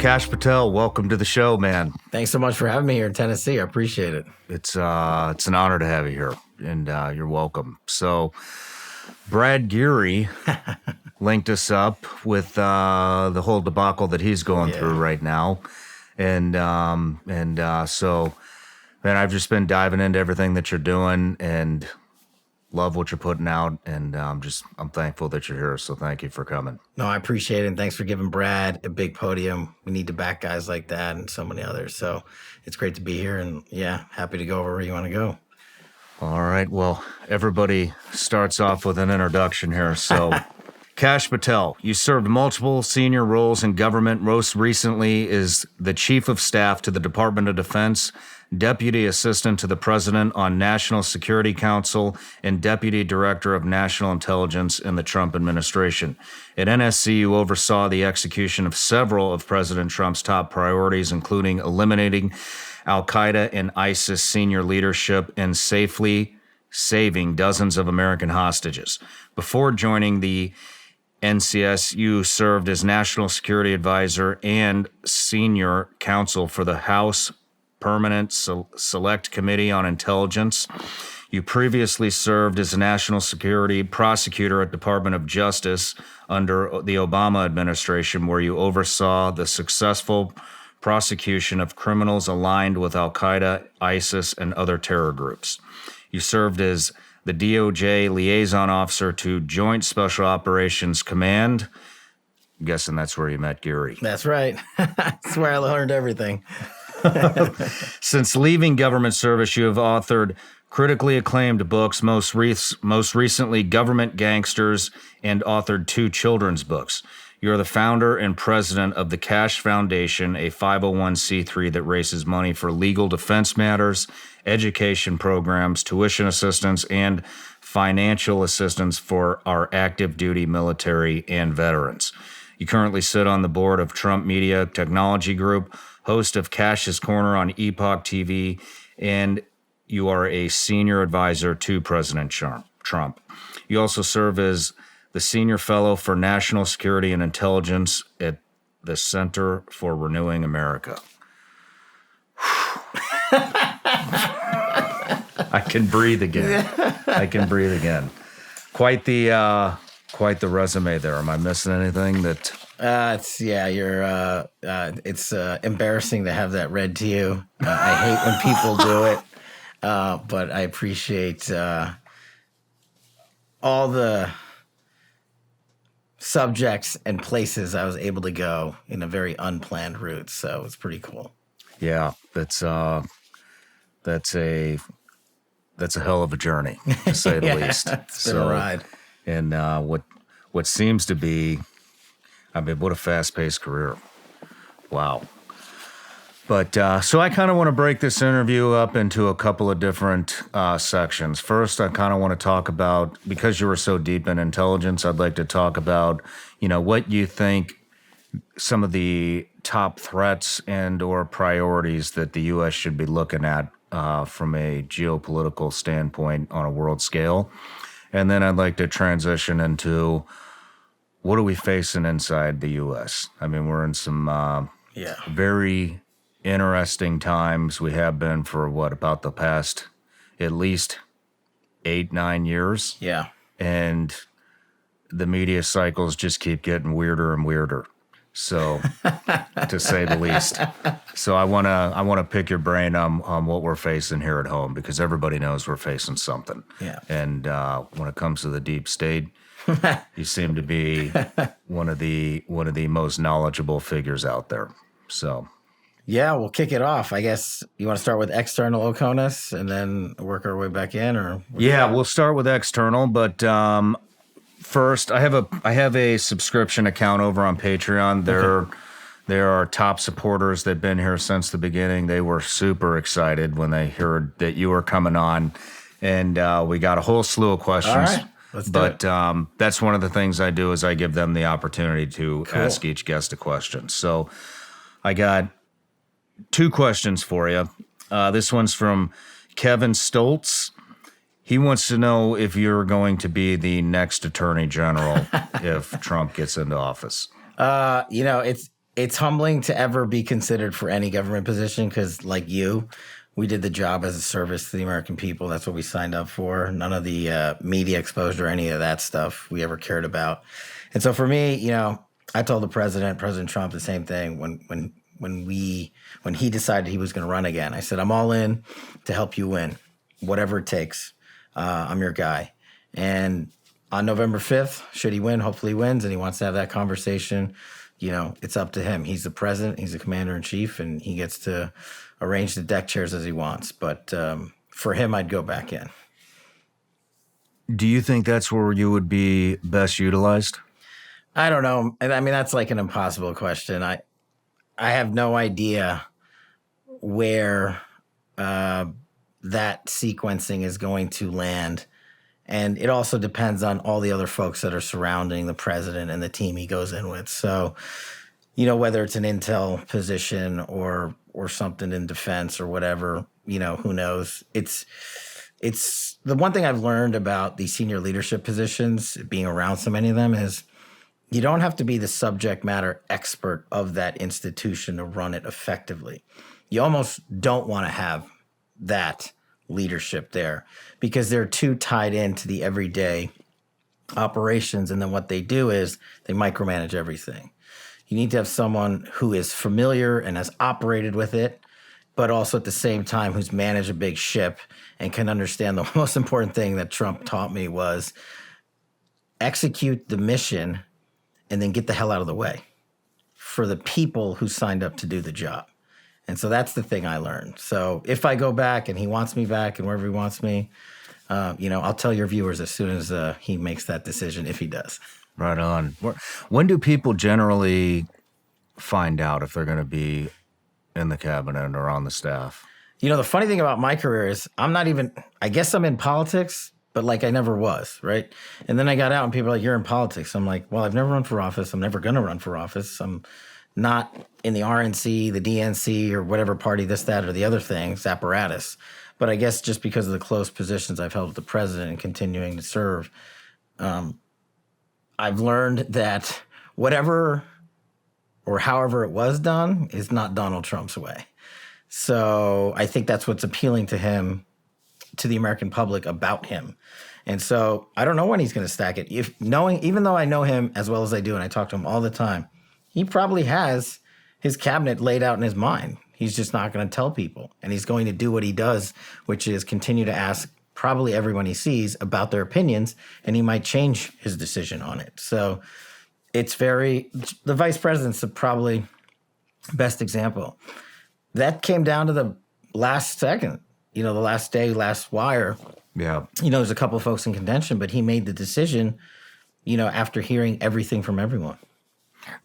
Kash Patel, welcome to the show, man. Thanks so much for having me here in Tennessee. I appreciate it. It's an honor to have you here, and you're welcome. So, Brad Geary linked us up with the whole debacle that he's going through right now, and so, man, I've just been diving into everything that you're doing, and love what you're putting out, and I'm thankful that you're here. So, thank you for coming. No, I appreciate it, and thanks for giving Brad a big podium. We need to back guys like that and so many others. So, it's great to be here, and happy to go over where you want to go. All right. Well, everybody starts off with an introduction here. So, Kash Patel, you served multiple senior roles in government. Most recently is the Chief of Staff to the Department of Defense, Deputy Assistant to the President on National Security Council, and Deputy Director of National Intelligence in the Trump administration. At NSC, you oversaw the execution of several of President Trump's top priorities, including eliminating Al-Qa'ida and ISIS senior leadership and safely saving dozens of American hostages. Before joining the NCS, you served as National Security Advisor and Senior Counsel for the House Permanent Select Committee on Intelligence. You previously served as a national security prosecutor at Department of Justice under the Obama administration, where you oversaw the successful prosecution of criminals aligned with Al-Qaeda, ISIS, and other terror groups. You served as the DOJ Liaison Officer to Joint Special Operations Command. I'm guessing that's where you met Geary. That's right. That's where I learned everything. Since leaving government service, you have authored critically acclaimed books, most recently Government Gangsters, and authored 2 children's books. You're the founder and president of the Kash Foundation, a 501c3 that raises money for legal defense matters, education programs, tuition assistance, and financial assistance for our active duty military and veterans. You currently sit on the board of Trump Media Technology Group, host of Kash's Corner on Epoch TV, and you are a senior advisor to President Trump. You also serve as the senior fellow for national security and intelligence at the Center for Renewing America. I can breathe again. Quite the resume there. Am I missing anything that? It's embarrassing to have that read to you. I hate when people do it, but I appreciate all the subjects and places I was able to go in a very unplanned route. So it's pretty cool. Yeah, that's a hell of a journey, to say the least. It's been a ride. And what seems to be, I mean, what a fast-paced career. Wow. But so I kind of want to break this interview up into a couple of different sections. First, I kind of want to talk about, because you were so deep in intelligence, I'd like to talk about, what you think some of the top threats and or priorities that the U.S. should be looking at from a geopolitical standpoint on a world scale. And then I'd like to transition into what are we facing inside the U.S.? I mean, we're in some very interesting times. We have been for about the past at least 8-9 years. Yeah. And the media cycles just keep getting weirder and weirder. So, to say the least. So I want to pick your brain on what we're facing here at home, because everybody knows we're facing something. Yeah. And when it comes to the deep state, you seem to be one of the most knowledgeable figures out there. So, yeah, we'll kick it off. I guess you want to start with external OCONUS and then work our way back in, or we'll start with external, but first, I have a subscription account over on Patreon. There are top supporters that've been here since the beginning. They were super excited when they heard that you were coming on, and we got a whole slew of questions. All right. Let's do it. That's one of the things I do is I give them the opportunity to ask each guest a question. So I got 2 questions for you. This one's from Kevin Stoltz. He wants to know if you're going to be the next attorney general if Trump gets into office. it's humbling to ever be considered for any government position because, like you, we did the job as a service to the American people. That's what we signed up for. None of the media exposure, any of that stuff we ever cared about. And so for me, I told President Trump, the same thing when he decided he was going to run again. I said, I'm all in to help you win, whatever it takes. I'm your guy. And on November 5th, should he win, hopefully he wins, and he wants to have that conversation, it's up to him. He's the president, he's the commander in chief, and he gets to arrange the deck chairs as he wants. But for him, I'd go back in. Do you think that's where you would be best utilized? I don't know. I mean, that's like an impossible question. I have no idea where that sequencing is going to land. And it also depends on all the other folks that are surrounding the president and the team he goes in with. So, whether it's an intel position or something in defense or whatever, who knows? It's the one thing I've learned about these senior leadership positions, being around so many of them, is you don't have to be the subject matter expert of that institution to run it effectively. You almost don't want to have that leadership there because they're too tied into the everyday operations. And then what they do is they micromanage everything. You need to have someone who is familiar and has operated with it, but also at the same time who's managed a big ship and can understand the most important thing that Trump taught me was execute the mission and then get the hell out of the way for the people who signed up to do the job. And so that's the thing I learned. So if I go back and he wants me back and wherever he wants me, I'll tell your viewers as soon as he makes that decision, if he does. Right on. When do people generally find out if they're going to be in the cabinet or on the staff? The funny thing about my career is I guess I'm in politics, but like I never was, right? And then I got out and people are like, you're in politics. I'm like, well, I've never run for office. I'm never going to run for office. I'm not in the RNC, the DNC, or whatever party, this, that, or the other things, apparatus. But I guess just because of the close positions I've held with the president and continuing to serve, I've learned that whatever or however it was done is not Donald Trump's way. So I think that's what's appealing to him, to the American public about him. And so I don't know when he's going to stack it. Even though I know him as well as I do, and I talk to him all the time, he probably has his cabinet laid out in his mind. He's just not going to tell people. And he's going to do what he does, which is continue to ask probably everyone he sees about their opinions, and he might change his decision on it. So the vice president's the probably best example. That came down to the last second, the last day, last wire. Yeah. There's a couple of folks in contention, but he made the decision, after hearing everything from everyone.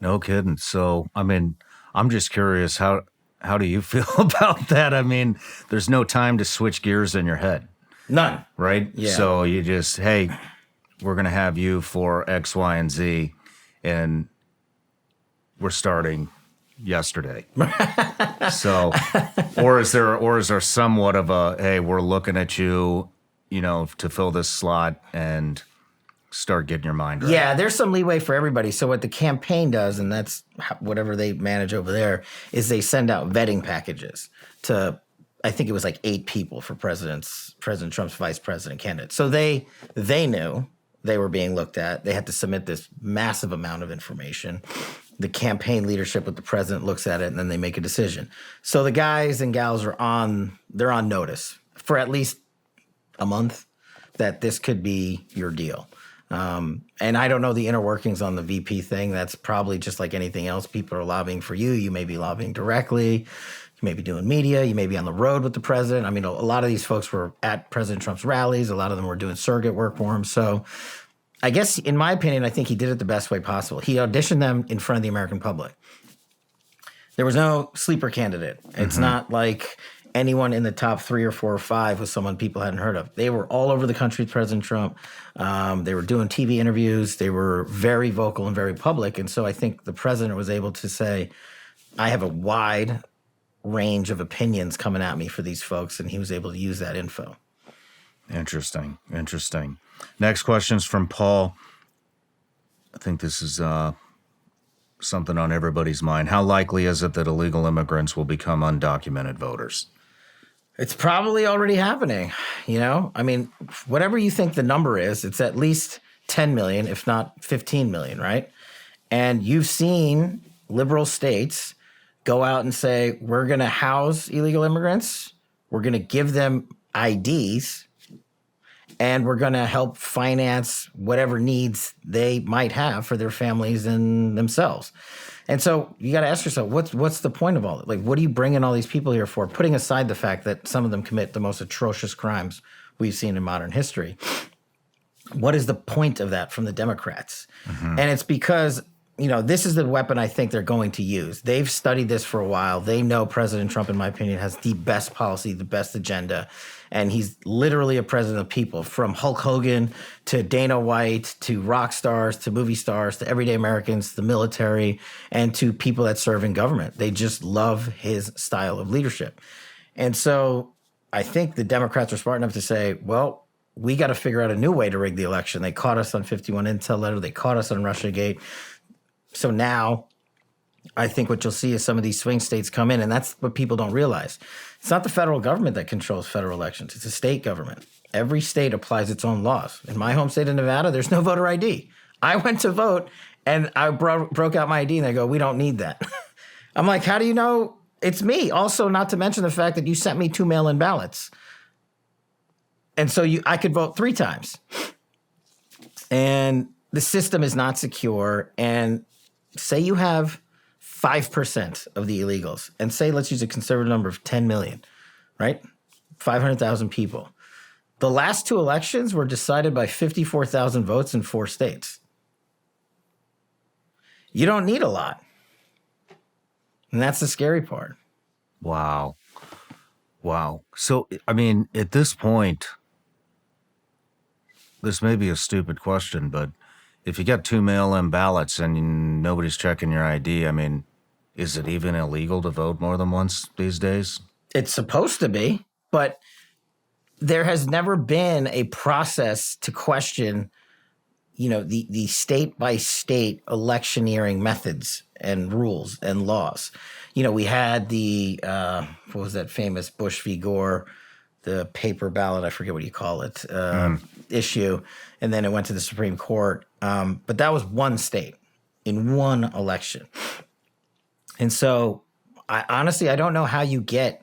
No kidding. So, I mean, I'm just curious, how do you feel about that? I mean, there's no time to switch gears in your head. None. Right? Yeah. So you just, hey, we're going to have you for X, Y, and Z, and we're starting yesterday. So, or is there somewhat of a, hey, we're looking at you, to fill this slot and start getting your mind right? Yeah, there's some leeway for everybody. So what the campaign does, and that's whatever they manage over there, is they send out vetting packages to, I think it was like 8 people for President Trump's vice president candidate. So they knew they were being looked at. They had to submit this massive amount of information. The campaign leadership with the president looks at it, and then they make a decision. So the guys and gals they're on notice for at least a month that this could be your deal. And I don't know the inner workings on the VP thing. That's probably just like anything else. People are lobbying for you. You may be lobbying directly. You may be doing media. You may be on the road with the president. I mean, a lot of these folks were at President Trump's rallies. A lot of them were doing surrogate work for him. So I guess, in my opinion, I think he did it the best way possible. He auditioned them in front of the American public. There was no sleeper candidate. It's not like anyone in the top 3 or 4 or 5 was someone people hadn't heard of. They were all over the country with President Trump. They were doing TV interviews. They were very vocal and very public. And so I think the president was able to say, I have a wide range of opinions coming at me for these folks, and he was able to use that info. Interesting. Next question is from Paul. I think this is something on everybody's mind. How likely is it that illegal immigrants will become undocumented voters? It's probably already happening. I mean, whatever you think the number is, it's at least 10 million, if not 15 million, right? And you've seen liberal states go out and say, we're going to house illegal immigrants, we're going to give them IDs, and we're going to help finance whatever needs they might have for their families and themselves. And so you got to ask yourself, what's the point of all that? Like, what are you bringing all these people here for? Putting aside the fact that some of them commit the most atrocious crimes we've seen in modern history. What is the point of that from the Democrats? Mm-hmm. And it's because, this is the weapon I think they're going to use. They've studied this for a while. They know President Trump, in my opinion, has the best policy, the best agenda. And he's literally a president of people, from Hulk Hogan to Dana White to rock stars to movie stars to everyday Americans, the military, and to people that serve in government. They just love his style of leadership. And so I think the Democrats are smart enough to say, well, we got to figure out a new way to rig the election. They caught us on 51 Intel letter. They caught us on Russiagate. So now I think what you'll see is some of these swing states come in, and that's what people don't realize. It's not the federal government that controls federal elections. It's a state government. Every state applies its own laws. In my home state of Nevada, there's no voter ID. I went to vote, and I broke out my ID, and they go, we don't need that. I'm like, how do you know it's me? Also, not to mention the fact that you sent me 2 mail-in ballots. And so I could vote 3 times. And the system is not secure. And say you have 5% of the illegals, and say, let's use a conservative number of 10 million, right? 500,000 people. The last 2 elections were decided by 54,000 votes in 4 states. You don't need a lot. And that's the scary part. Wow. So, I mean, at this point, this may be a stupid question, but if you got 2 mail-in ballots and nobody's checking your ID, I mean, is it even illegal to vote more than once these days? It's supposed to be, but there has never been a process to question, the state-by-state electioneering methods and rules and laws. We had the, what was that famous Bush v. Gore, the paper ballot, I forget what you call it, issue, and then it went to the Supreme Court. But that was one state in one election. And so, I don't know how you get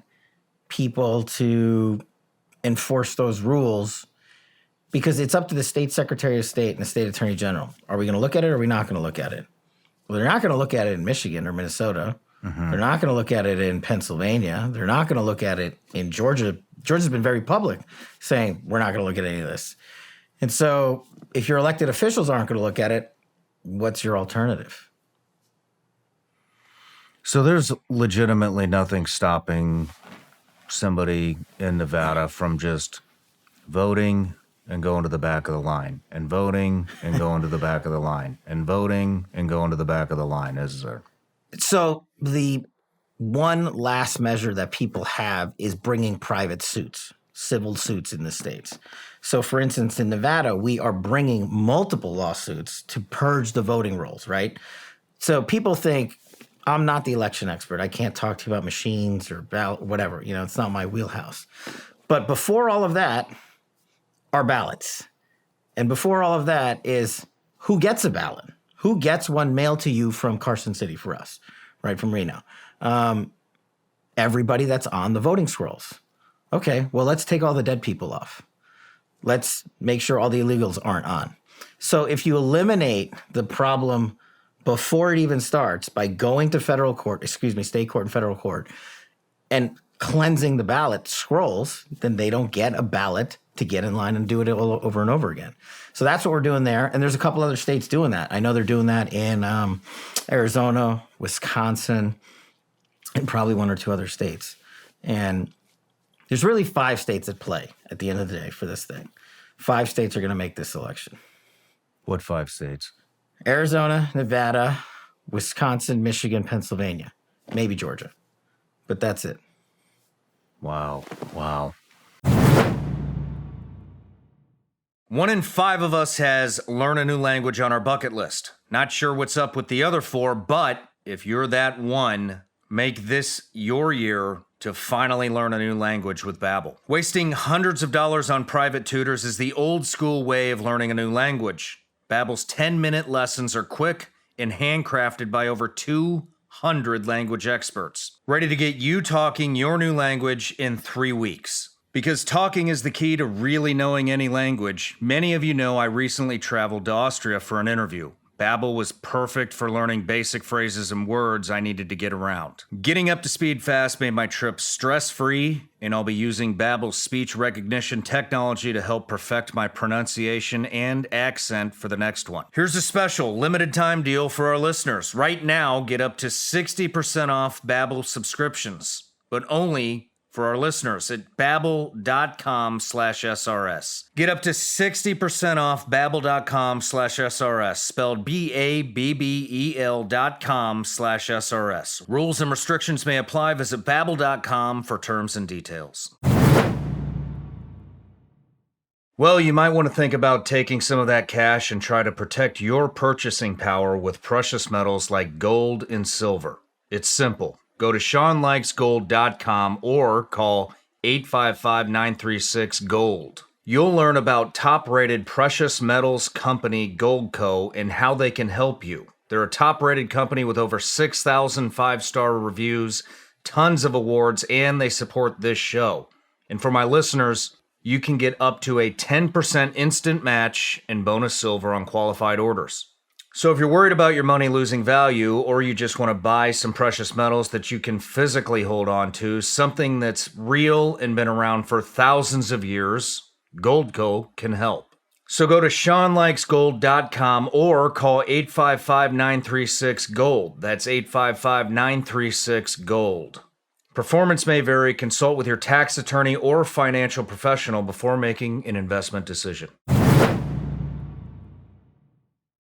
people to enforce those rules, because it's up to the state Secretary of State and the state Attorney General. Are we going to look at it or are we not going to look at it? Well, they're not going to look at it in Michigan or Minnesota. Mm-hmm. They're not going to look at it in Pennsylvania. They're not going to look at it in Georgia. Georgia's been very public saying, we're not going to look at any of this. And so if your elected officials aren't going to look at it, what's your alternative? So there's legitimately nothing stopping somebody in Nevada from just voting and going to the back of the line, and voting and going to the back of the line, and voting and going to the back of the line, is there? So the one last measure that people have is bringing private suits, civil suits in the states. So, for instance, in Nevada, we are bringing multiple lawsuits to purge the voting rolls, right? So people think, I'm not the election expert. I can't talk to you about machines or ballot, whatever. It's not my wheelhouse. But before all of that are ballots. And before all of that is who gets a ballot? Who gets one mailed to you from Carson City for us, right, from Reno? Everybody that's on the voting scrolls. Okay, well, let's take all the dead people off. Let's make sure all the illegals aren't on. So if you eliminate the problem before it even starts by going to state court and federal court, and cleansing the ballot scrolls, then they don't get a ballot to get in line and do it all over and over again. So that's what we're doing there. And there's a couple other states doing that. I know they're doing that in Arizona, Wisconsin, and probably 1 or 2 other states. And there's really 5 states at play at the end of the day for this thing. 5 states are going to make this election. What 5 states? Arizona, Nevada, Wisconsin, Michigan, Pennsylvania, maybe Georgia. But that's it. Wow. 1 in 5 of us has learn a new language on our bucket list. Not sure what's up with the other 4, but if you're that one, make this your year to finally learn a new language with Babbel. Wasting hundreds of dollars on private tutors is the old school way of learning a new language. Babbel's 10-minute lessons are quick and handcrafted by over 200 language experts, ready to get you talking your new language in 3 weeks. Because talking is the key to really knowing any language, many of you know I recently traveled to Austria for an interview. Babbel was perfect for learning basic phrases and words I needed to get around. Getting up to speed fast made my trip stress-free, and I'll be using Babbel's speech recognition technology to help perfect my pronunciation and accent for the next one. Here's a special limited time deal for our listeners. Right now, get up to 60% off Babbel subscriptions, but only for our listeners at babbel.com/SRS. Get up to 60% off babbel.com/SRS, spelled BABBEL.com/SRS. Rules and restrictions may apply. Visit babbel.com for terms and details. Well, you might want to think about taking some of that cash and try to protect your purchasing power with precious metals like gold and silver. It's simple. Go to ShawnLikesGold.com or call 855-936-GOLD. You'll learn about top-rated precious metals company Goldco and how they can help you. They're a top-rated company with over 6,000 five-star reviews, tons of awards, and they support this show. And for my listeners, you can get up to a 10% instant match and bonus silver on qualified orders. So if you're worried about your money losing value, or you just want to buy some precious metals that you can physically hold on to, something that's real and been around for thousands of years, Goldco can help. So go to ShawnLikesGold.com or call 855-936-GOLD. That's 855-936-GOLD. Performance may vary. Consult with your tax attorney or financial professional before making an investment decision.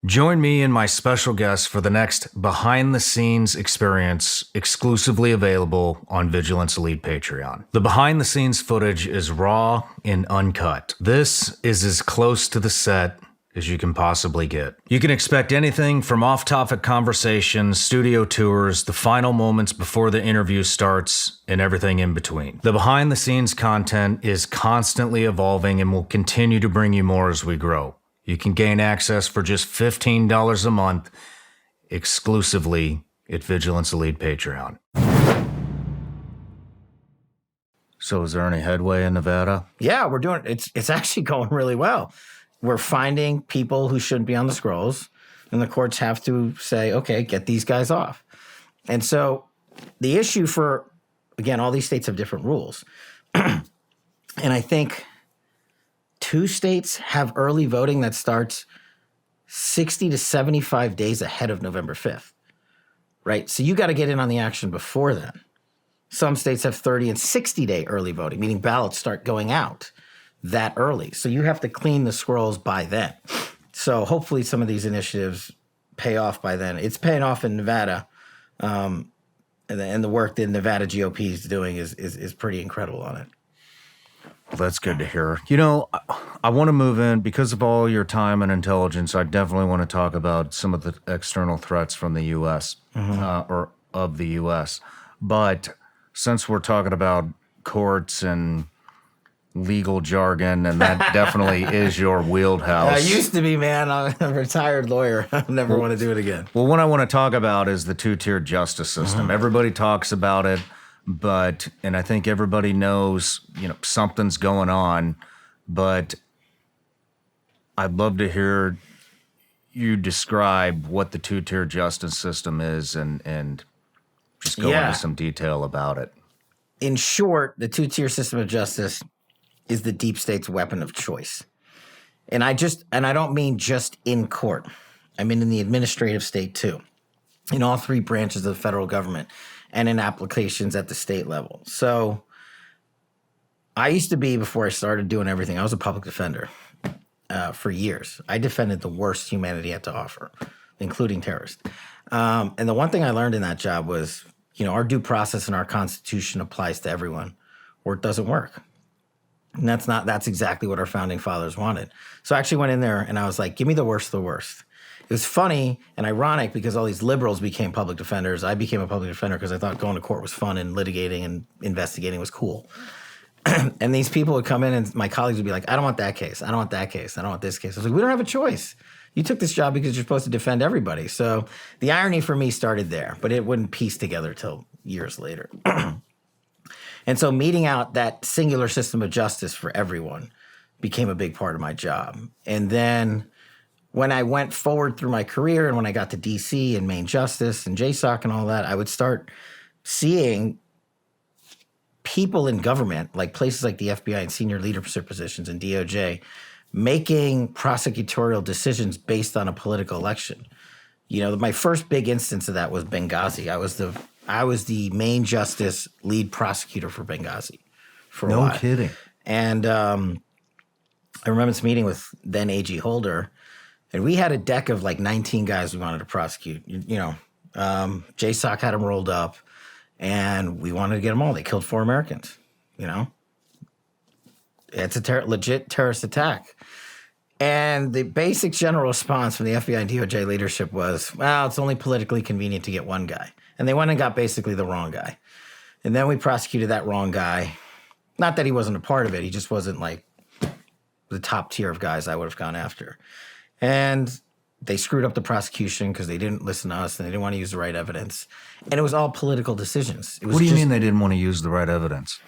Join me and my special guest for the next behind-the-scenes experience exclusively available on Vigilance Elite Patreon. The behind-the-scenes footage is raw and uncut. This is as close to the set as you can possibly get. You can expect anything from off-topic conversations, studio tours, the final moments before the interview starts, and everything in between. The behind-the-scenes content is constantly evolving and will continue to bring you more as we grow. You can gain access for just $15 a month exclusively at Vigilance Elite Patreon. So is there any headway in Nevada? Yeah, we're doing it's actually going really well. We're finding people who shouldn't be on the scrolls, and the courts have to say, okay, get these guys off. And so the issue for, again, all these states have different rules. And I think 2 states have early voting that starts 60 to 75 days ahead of November 5th, right? So you got to get in on the action before then. Some states have 30 and 60-day early voting, meaning ballots start going out that early. So you have to clean the scrolls by then. So hopefully some of these initiatives pay off by then. It's paying off in Nevada, and the work that Nevada GOP is doing is pretty incredible on it. Well, that's good to hear. You know, I want to move in because of all your time and intelligence. I definitely want to talk about some of the external threats from the U.S. Or of the U.S. But since we're talking about courts and legal jargon, and that definitely is your wheelhouse. I used to be, man. I'm a retired lawyer. I never want to do it again. Well, what I want to talk about is the two-tiered justice system. Everybody talks about it. And I think everybody knows, something's going on, but I'd love to hear you describe what the two-tier justice system is and just go into some detail about it. In short, the two-tier system of justice is the deep state's weapon of choice. And I don't mean just in court. I mean in the administrative state too, in all 3 branches of the federal government, and in applications at the state level. So I used to be, before I started doing everything, I was a public defender for years. I defended the worst humanity had to offer, including terrorists. And the one thing I learned in that job was, our due process and our Constitution applies to everyone, or it doesn't work. And that's exactly what our founding fathers wanted. So I actually went in there and I was like, give me the worst of the worst. It was funny and ironic because all these liberals became public defenders. I became a public defender because I thought going to court was fun and litigating and investigating was cool. And these people would come in and my colleagues would be like, I don't want that case. I don't want that case. I don't want this case. I was like, we don't have a choice. You took this job because you're supposed to defend everybody. So the irony for me started there, but it wouldn't piece together till years later. And so meeting out that singular system of justice for everyone became a big part of my job. And then when I went forward through my career and when I got to DC and Main Justice and JSOC and all that, I would start seeing people in government, like places like the FBI and senior leadership positions in DOJ, making prosecutorial decisions based on a political election. You know, my first big instance of that was Benghazi. I was the main justice lead prosecutor for Benghazi for a while. No kidding. And I remember this meeting with then AG Holder, and we had a deck of like 19 guys we wanted to prosecute. JSOC had them rolled up, and we wanted to get them all. They killed 4 Americans, you know. It's a legit terrorist attack. And the basic general response from the FBI and DOJ leadership was, well, it's only politically convenient to get one guy. And they went and got basically the wrong guy. And then we prosecuted that wrong guy. Not that he wasn't a part of it. He just wasn't like the top tier of guys I would have gone after. And they screwed up the prosecution because they didn't listen to us and they didn't want to use the right evidence. And it was all political decisions. What do you mean they didn't want to use the right evidence?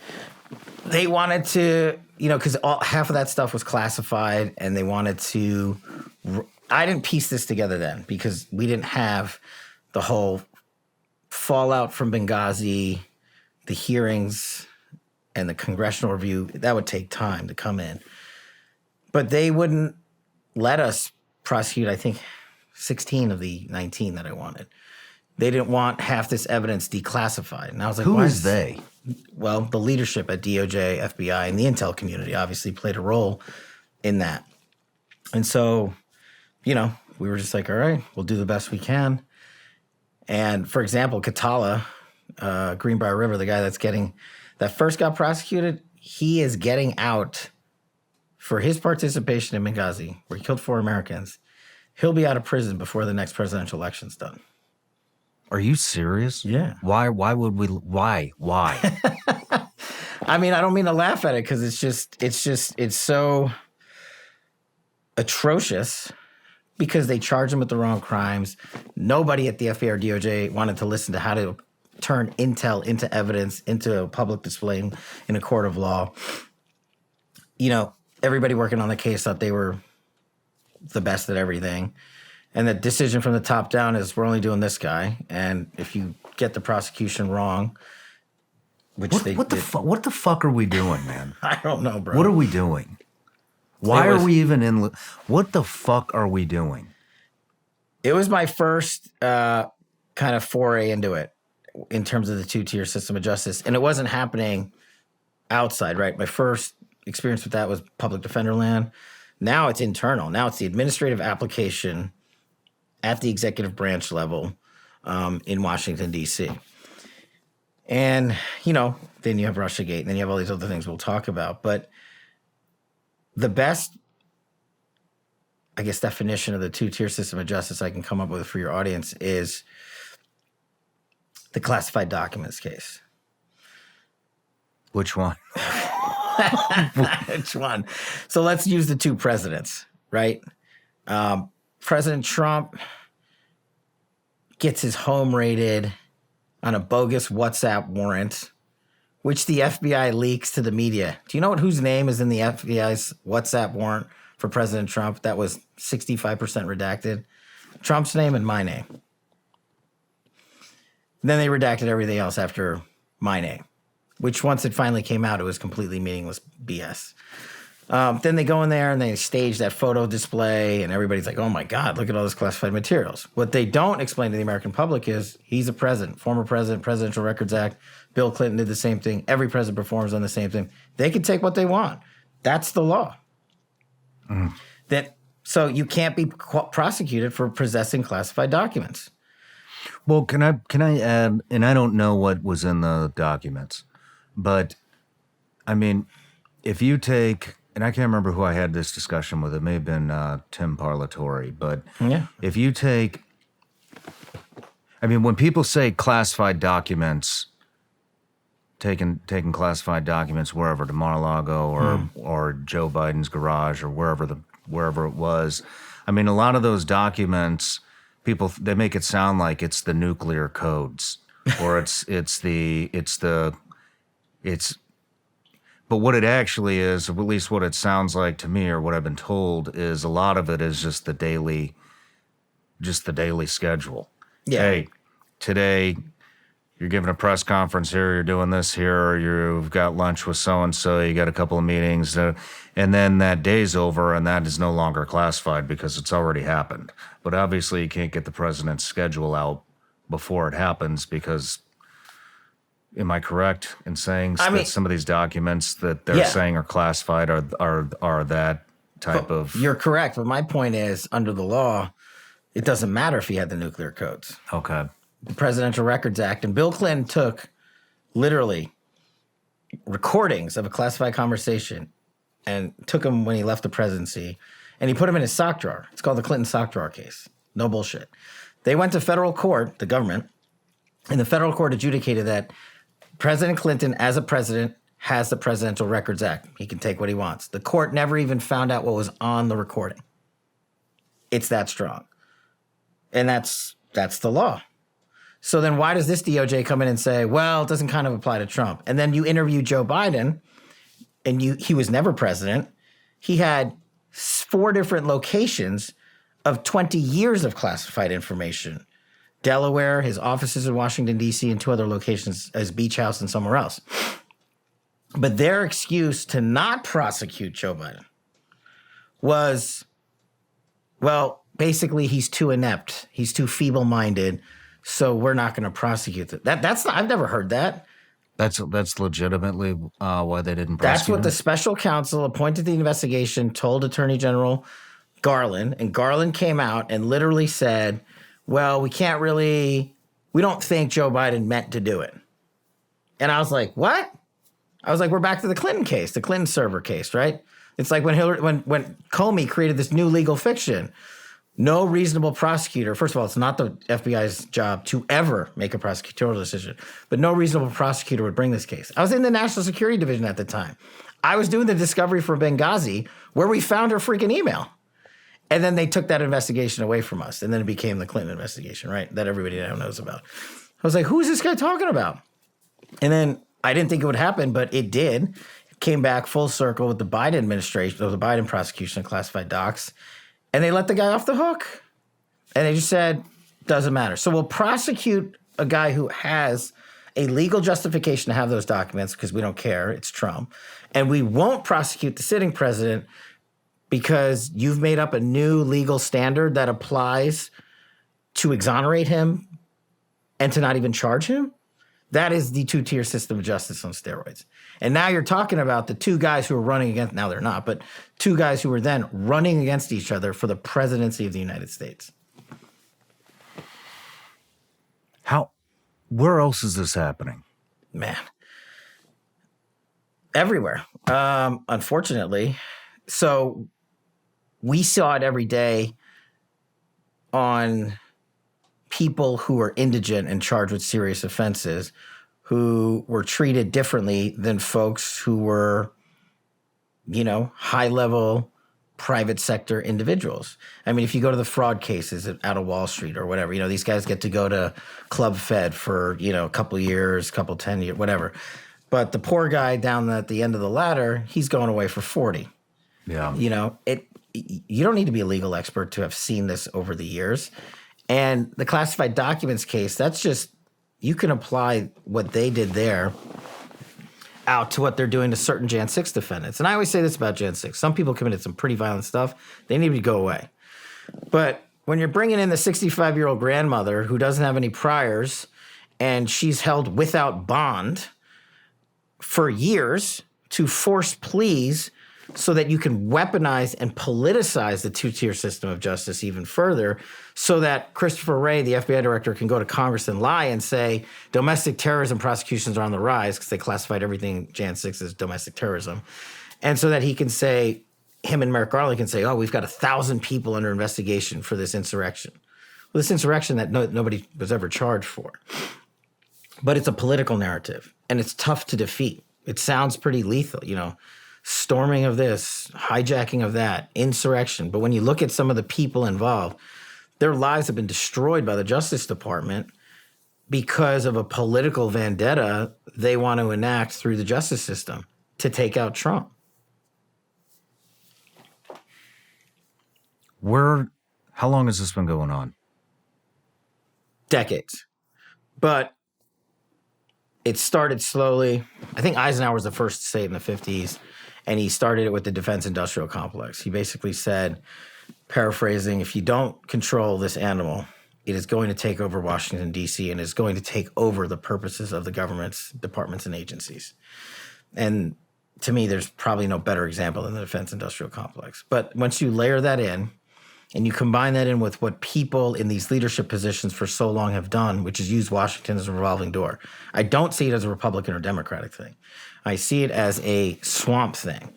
They wanted to, because half of that stuff was classified and they wanted to, I didn't piece this together then because we didn't have the whole fallout from Benghazi, the hearings and the congressional review. That would take time to come in. But they wouldn't let us prosecute, I think, 16 of the 19 that I wanted. They didn't want half this evidence declassified. And I was like, who is they? Well, the leadership at DOJ, FBI, and the intel community obviously played a role in that. And so, we were just like, all right, we'll do the best we can. And for example, Katala, Greenbrier River, the guy that first got prosecuted, he is getting out for his participation in Benghazi, where he killed 4 Americans. He'll be out of prison before the next presidential election's done. Are you serious? Yeah. Why would we? Why? I mean, I don't mean to laugh at it because it's so atrocious because they charge him with the wrong crimes. Nobody at the FBI or DOJ wanted to listen to how to turn intel into evidence, into a public display in a court of law. Everybody working on the case thought they were the best at everything. And the decision from the top down is we're only doing this guy. And if you get the prosecution wrong, which they did. What the fuck are we doing, man? I don't know, bro. What are we doing? Why are we even in? What the fuck are we doing? It was my first kind of foray into it in terms of the 2-tier system of justice. And it wasn't happening outside, right? My first experience with that was public defender land. Now it's internal. Now it's the administrative application at the executive branch level in Washington, D.C. And, then you have Russiagate, and then you have all these other things we'll talk about. But the best, I guess, definition of the 2-tier system of justice I can come up with for your audience is the classified documents case. Which one? Which one? So let's use the 2 presidents, right? President Trump gets his home raided on a bogus WhatsApp warrant, which the FBI leaks to the media. Do you know whose name is in the FBI's WhatsApp warrant for President Trump that was 65% redacted? Trump's name and my name. Then they redacted everything else after my name, which once it finally came out, it was completely meaningless BS. Then they go in there and they stage that photo display and everybody's like, oh my God, look at all this classified materials. What they don't explain to the American public is he's a president, former president, Presidential Records Act. Bill Clinton did the same thing. Every president performs on the same thing. They can take what they want. That's the law. So you can't be prosecuted for possessing classified documents. Well, can I add, and I don't know what was in the documents, but I mean, if you take, and I can't remember who I had this discussion with, it may have been Tim Parlatore, but Yeah. if you take, I mean, when people say classified documents, taking classified documents wherever, to Mar-a-Lago or Joe Biden's garage or wherever it was, I mean, a lot of those documents, people, they make it sound like it's the nuclear codes or but what it actually is, or at least what it sounds like to me, or what I've been told, is a lot of it is just the daily schedule. Yeah. Hey, today you're giving a press conference here, you're doing this here, you've got lunch with so-and-so, you got a couple of meetings, and then that day's over and that is no longer classified because it's already happened. But obviously you can't get the president's schedule out before it happens because, am I correct in saying that some of these documents that they're saying are classified are that type of... You're correct, but my point is, under the law, it doesn't matter if he had the nuclear codes. Okay. The Presidential Records Act, and Bill Clinton took literally recordings of a classified conversation and took them when he left the presidency, and he put them in his sock drawer. It's called the Clinton sock drawer case. No bullshit. They went to federal court, the government, and the federal court adjudicated that President Clinton, as a president, has the Presidential Records Act. He can take what he wants. The court never even found out what was on the recording. It's that strong. And that's the law. So then why does this DOJ come in and say, well, it doesn't kind of apply to Trump? And then you interview Joe Biden, and he was never president. He had 4 different locations of 20 years of classified information. Delaware, his offices in Washington, D.C., and 2 other locations, his beach house and somewhere else. But their excuse to not prosecute Joe Biden was, well, basically he's too inept. He's too feeble-minded. So we're not going to prosecute it. I've never heard that. That's legitimately why they didn't prosecute That's what him? the special counsel appointed to the investigation told Attorney General Garland, and Garland came out and literally said, well, we don't think Joe Biden meant to do it. And I was like, what? I was like, we're back to the Clinton case, the Clinton server case, right? It's like when Comey created this new legal fiction. No reasonable prosecutor, first of all, it's not the FBI's job to ever make a prosecutorial decision, but no reasonable prosecutor would bring this case. I was in the National Security Division at the time. I was doing the discovery for Benghazi where we found her freaking email. And then they took that investigation away from us. And then it became the Clinton investigation, right? That everybody now knows about. I was like, who is this guy talking about? And then I didn't think it would happen, but it did. It came back full circle with the Biden administration, or the Biden prosecution of classified docs. And they let the guy off the hook. And they just said, doesn't matter. So we'll prosecute a guy who has a legal justification to have those documents because we don't care. It's Trump. And we won't prosecute the sitting president because you've made up a new legal standard that applies to exonerate him and to not even charge him. That is the 2-tier system of justice on steroids. And now you're talking about the 2 guys who are running against, now they're not, but 2 guys who were then running against each other for the presidency of the United States. Where else is this happening? Man. Everywhere. Unfortunately. So we saw it every day on people who are indigent and charged with serious offenses who were treated differently than folks who were, high-level private sector individuals. I mean, if you go to the fraud cases out of Wall Street or whatever, these guys get to go to Club Fed for, a couple years, 10 years, whatever. But the poor guy down at the end of the ladder, he's going away for 40. Yeah. You don't need to be a legal expert to have seen this over the years. And the classified documents case, that's just, you can apply what they did there out to what they're doing to certain Jan 6 defendants. And I always say this about Jan 6. Some people committed some pretty violent stuff. They need to go away. But when you're bringing in the 65-year-old grandmother who doesn't have any priors and she's held without bond for years to force pleas so that you can weaponize and politicize the 2-tier system of justice even further so that Christopher Wray, the FBI director, can go to Congress and lie and say domestic terrorism prosecutions are on the rise because they classified everything Jan 6 as domestic terrorism. And so that he can say, him and Merrick Garland can say, oh, we've got 1,000 people under investigation for this insurrection. Well, this insurrection that nobody was ever charged for. But it's a political narrative, and it's tough to defeat. It sounds pretty lethal, storming of this, hijacking of that, insurrection. But when you look at some of the people involved, their lives have been destroyed by the Justice Department because of a political vendetta they want to enact through the justice system to take out Trump. How long has this been going on? Decades. But it started slowly. I think Eisenhower was the first to say it in the 50s, and he started it with the defense industrial complex. He basically said, paraphrasing, if you don't control this animal, it is going to take over Washington, D.C., and is going to take over the purposes of the government's departments and agencies. And to me, there's probably no better example than the defense industrial complex. But once you layer that in, and you combine that in with what people in these leadership positions for so long have done, which is use Washington as a revolving door. I don't see it as a Republican or Democratic thing. I see it as a swamp thing.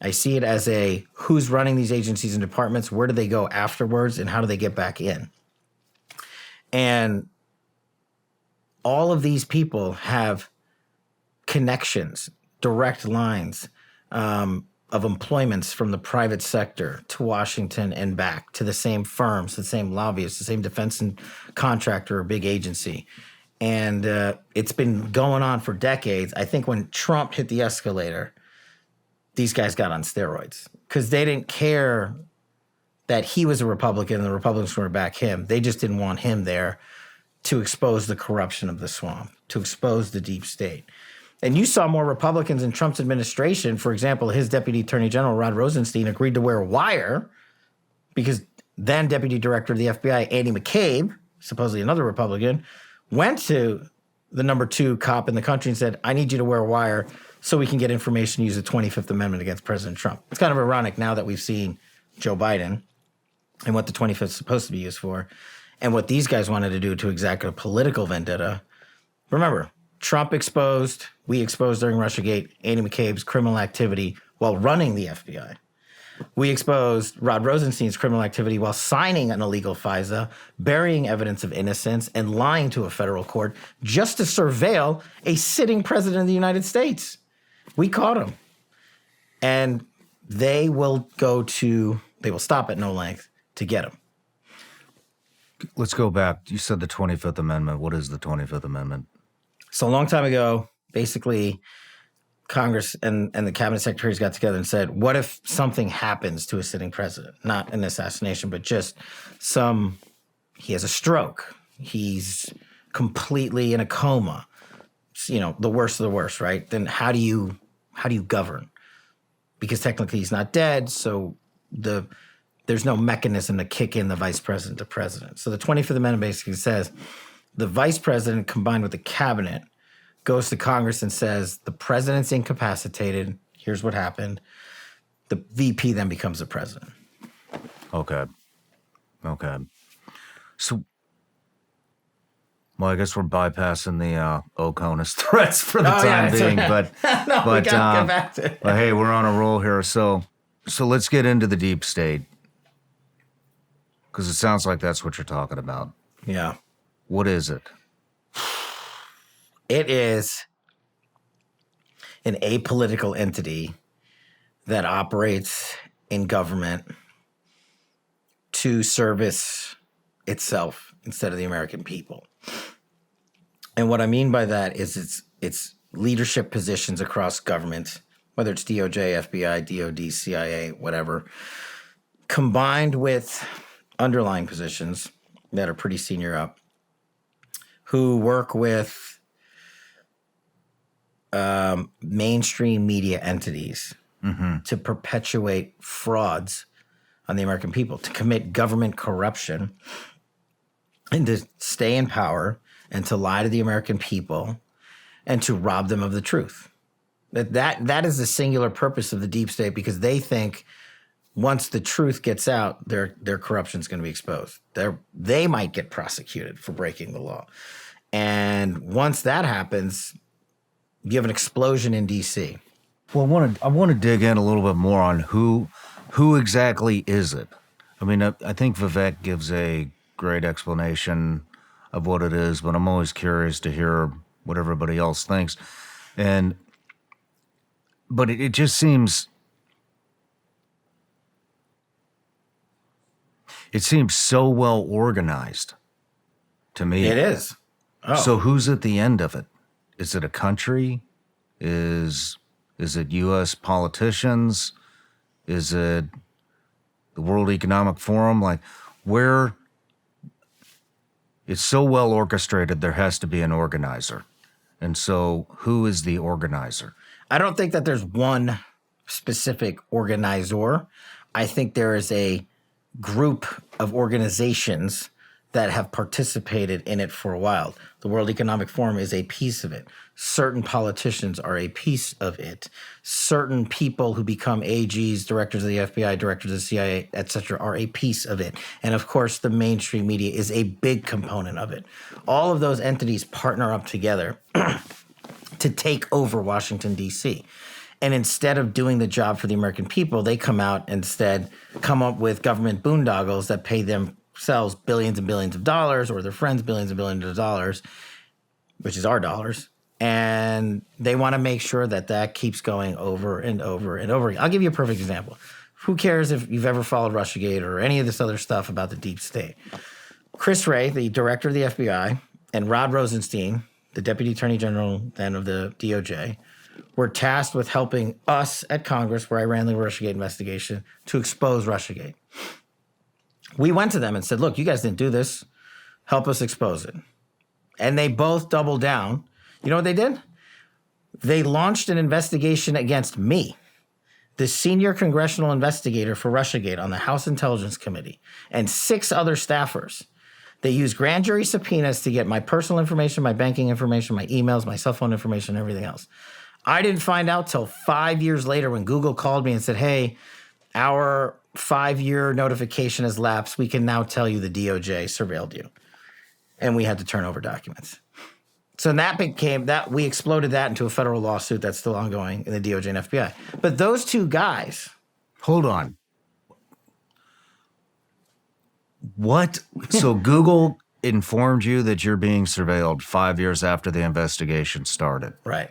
I see it as a who's running these agencies and departments, where do they go afterwards, and how do they get back in? And all of these people have connections, direct lines, of employments from the private sector to Washington and back to the same firms, the same lobbyists, the same defense and contractor or big agency. And it's been going on for decades. I think when Trump hit the escalator, these guys got on steroids because they didn't care that he was a Republican and the Republicans were to back him. They just didn't want him there to expose the corruption of the swamp, to expose the deep state. And you saw more Republicans in Trump's administration. For example, his Deputy Attorney General, Rod Rosenstein, agreed to wear a wire because then Deputy Director of the FBI, Andy McCabe, supposedly another Republican, went to the number 2 cop in the country and said, I need you to wear a wire so we can get information to use the 25th Amendment against President Trump. It's kind of ironic now that we've seen Joe Biden and what the 25th is supposed to be used for and what these guys wanted to do to exact a political vendetta. Remember, Trump exposed, we exposed during Russiagate, Andy McCabe's criminal activity while running the FBI. We exposed Rod Rosenstein's criminal activity while signing an illegal FISA, burying evidence of innocence, and lying to a federal court just to surveil a sitting president of the United States. We caught him. And they will stop at no length to get him. Let's go back. You said the 25th Amendment. What is the 25th Amendment? So a long time ago, basically, Congress and the cabinet secretaries got together and said, what if something happens to a sitting president? Not an assassination, but just he has a stroke. He's completely in a coma. The worst of the worst, right? Then how do you govern? Because technically he's not dead, so there's no mechanism to kick in the vice president to president. So the 25th Amendment basically says the vice president combined with the cabinet goes to Congress and says, the president's incapacitated. Here's what happened. The VP then becomes the president. Okay. So, well, I guess we're bypassing the O'Connor's threats for the time being, but no, we gotta get back to it. But hey, we're on a roll here. So let's get into the deep state because it sounds like that's what you're talking about. Yeah. What is it? It is an apolitical entity that operates in government to service itself instead of the American people. And what I mean by that is it's leadership positions across government, whether it's DOJ, FBI, DOD, CIA, whatever, combined with underlying positions that are pretty senior up, who work with mainstream media entities to perpetuate frauds on the American people, to commit government corruption, and to stay in power and to lie to the American people and to rob them of the truth. That is the singular purpose of the deep state, because they think once the truth gets out, their corruption is going to be exposed. They might get prosecuted for breaking the law. And once that happens, you have an explosion in D.C. Well, I want to dig in a little bit more on who exactly is it. I mean, I think Vivek gives a great explanation of what it is, but I'm always curious to hear what everybody else thinks. But it just seems so well organized to me. It is. Oh. So who's at the end of it? Is it a country? Is it U.S. politicians? Is it the World Economic Forum? Like, where it's so well orchestrated, there has to be an organizer. And so who is the organizer? I don't think that there's one specific organizer. I think there is a group of organizations that have participated in it for a while. The World Economic Forum is a piece of it. Certain politicians are a piece of it. Certain people who become AGs, directors of the FBI, directors of the CIA, et cetera, are a piece of it. And of course, the mainstream media is a big component of it. All of those entities partner up together to take over Washington, D.C. And instead of doing the job for the American people, they come up with government boondoggles that pay themselves billions and billions of dollars, or their friends billions and billions of dollars, which is our dollars. And they want to make sure that keeps going over and over and over again. I'll give you a perfect example. Who cares if you've ever followed Russiagate or any of this other stuff about the deep state? Chris Wray, the director of the FBI, and Rod Rosenstein, the Deputy Attorney General then of the DOJ, were tasked with helping us at Congress, where I ran the Russiagate investigation, to expose Russiagate. We went to them and said, look, you guys didn't do this. Help us expose it. And they both doubled down. You know what they did? They launched an investigation against me, the senior congressional investigator for Russiagate on the House Intelligence Committee, and 6 other staffers. They used grand jury subpoenas to get my personal information, my banking information, my emails, my cell phone information, and everything else. I didn't find out till 5 years later when Google called me and said, hey, our 5-year notification has lapsed. We can now tell you the DOJ surveilled you. And we had to turn over documents. So we exploded that into a federal lawsuit that's still ongoing in the DOJ and FBI. But those two guys. Hold on. What? So Google informed you that you're being surveilled 5 years after the investigation started. Right.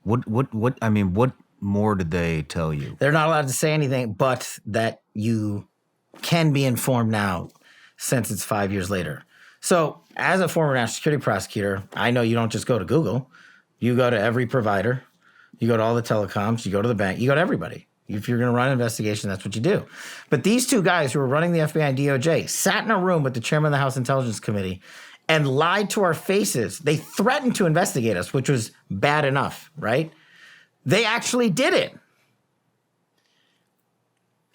What more did they tell you? They're not allowed to say anything, but that you can be informed now since it's 5 years later. So as a former national security prosecutor, I know you don't just go to Google. You go to every provider. You go to all the telecoms. You go to the bank. You go to everybody. If you're going to run an investigation, that's what you do. But these two guys who were running the FBI and DOJ sat in a room with the chairman of the House Intelligence Committee and lied to our faces. They threatened to investigate us, which was bad enough, right? They actually did it.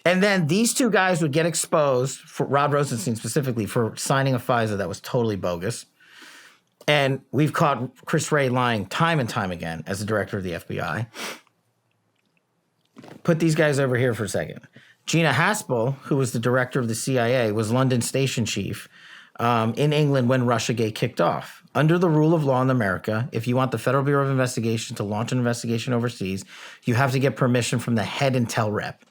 And then these two guys would get exposed, for Rod Rosenstein specifically, for signing a FISA that was totally bogus. And we've caught Chris Wray lying time and time again as the director of the FBI. Put these guys over here for a second. Gina Haspel, who was the director of the CIA, was London station chief in England when Russiagate kicked off. Under the rule of law in America, if you want the Federal Bureau of Investigation to launch an investigation overseas, you have to get permission from the head intel rep.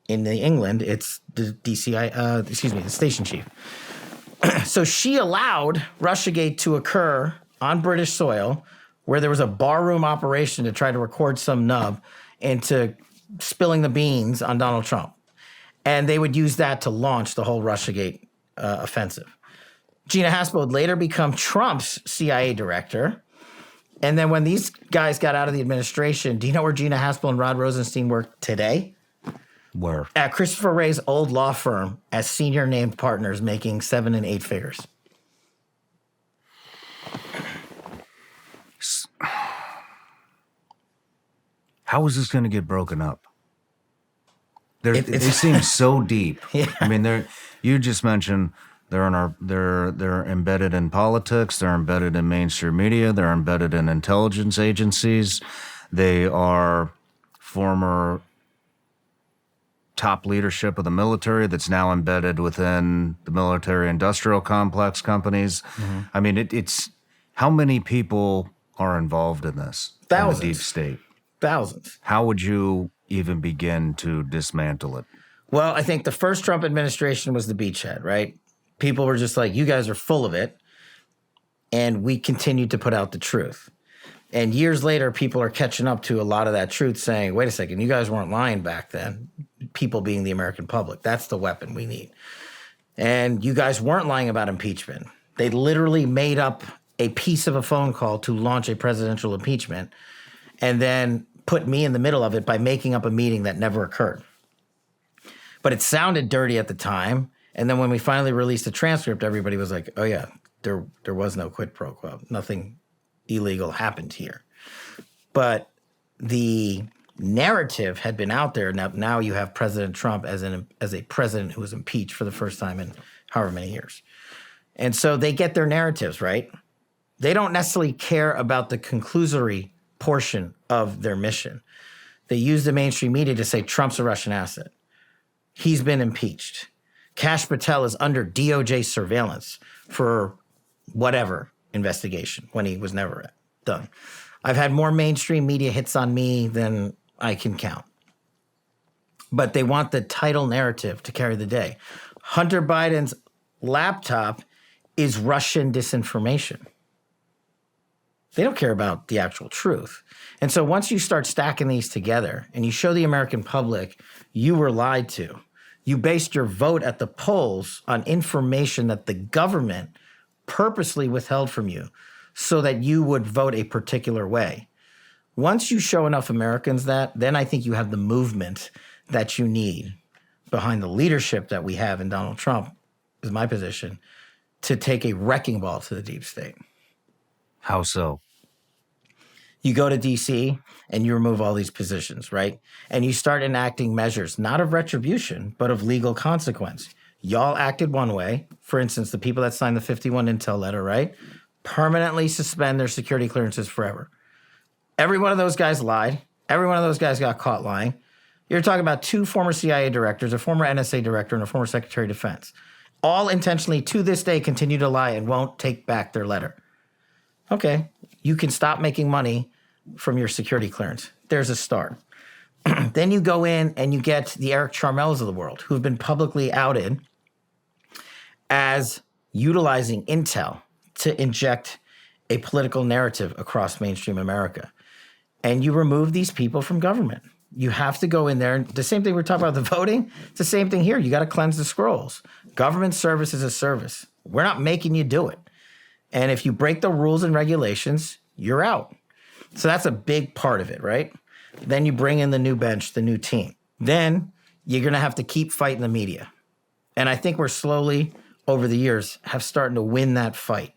In England, it's the the station chief. So she allowed Russiagate to occur on British soil, where there was a barroom operation to try to record some nub into spilling the beans on Donald Trump. And they would use that to launch the whole Russiagate offensive. Gina Haspel would later become Trump's CIA director. And then when these guys got out of the administration, do you know where Gina Haspel and Rod Rosenstein work today? Where? At Christopher Wray's old law firm as senior named partners, making 7 and 8 figures. How is this going to get broken up? They seem so deep. Yeah. I mean, you just mentioned they're embedded in politics. They're embedded in mainstream media. They're embedded in intelligence agencies. They are former top leadership of the military that's now embedded within the military-industrial complex companies. Mm-hmm. I mean, it's how many people are involved in this? Thousands. In the deep state. Thousands. How would you even begin to dismantle it? Well, I think the first Trump administration was the beachhead, right? People were just like, you guys are full of it. And we continued to put out the truth. And years later, people are catching up to a lot of that truth saying, wait a second, you guys weren't lying back then. People being the American public. That's the weapon we need. And you guys weren't lying about impeachment. They literally made up a piece of a phone call to launch a presidential impeachment and then put me in the middle of it by making up a meeting that never occurred. But it sounded dirty at the time. And then when we finally released the transcript, everybody was like, oh yeah, there was no quid pro quo. Nothing illegal happened here. But the narrative had been out there. Now you have President Trump as a president who was impeached for the first time in however many years. And so they get their narratives, right? They don't necessarily care about the conclusory portion of their mission. They use the mainstream media to say Trump's a Russian asset. He's been impeached. Kash Patel is under DOJ surveillance for whatever investigation when he was never done. I've had more mainstream media hits on me than I can count. But they want the title narrative to carry the day. Hunter Biden's laptop is Russian disinformation. They don't care about the actual truth. And so once you start stacking these together and you show the American public you were lied to, you based your vote at the polls on information that the government purposely withheld from you so that you would vote a particular way. Once you show enough Americans that, then I think you have the movement that you need behind the leadership that we have in Donald Trump, is my position, to take a wrecking ball to the deep state. How so? You go to D.C. and you remove all these positions, right? And you start enacting measures, not of retribution, but of legal consequence. Y'all acted one way. For instance, the people that signed the 51 Intel letter, right? Permanently suspend their security clearances forever. Every one of those guys lied. Every one of those guys got caught lying. You're talking about 2 former CIA directors, a former NSA director, and a former Secretary of Defense. All intentionally, to this day, continue to lie and won't take back their letter. Okay, you can stop making money from your security clearance. There's a start. Then you go in and you get the Eric Charmels of the world, who've been publicly outed as utilizing intel to inject a political narrative across mainstream America. And you remove these people from government. You have to go in there. And the same thing we're talking about the voting, it's the same thing here. You got to cleanse the scrolls. Government service is a service. We're not making you do it. And if you break the rules and regulations, you're out. So that's a big part of it, right? Then you bring in the new bench, the new team. Then you're going to have to keep fighting the media. And I think we're slowly, over the years, have started to win that fight.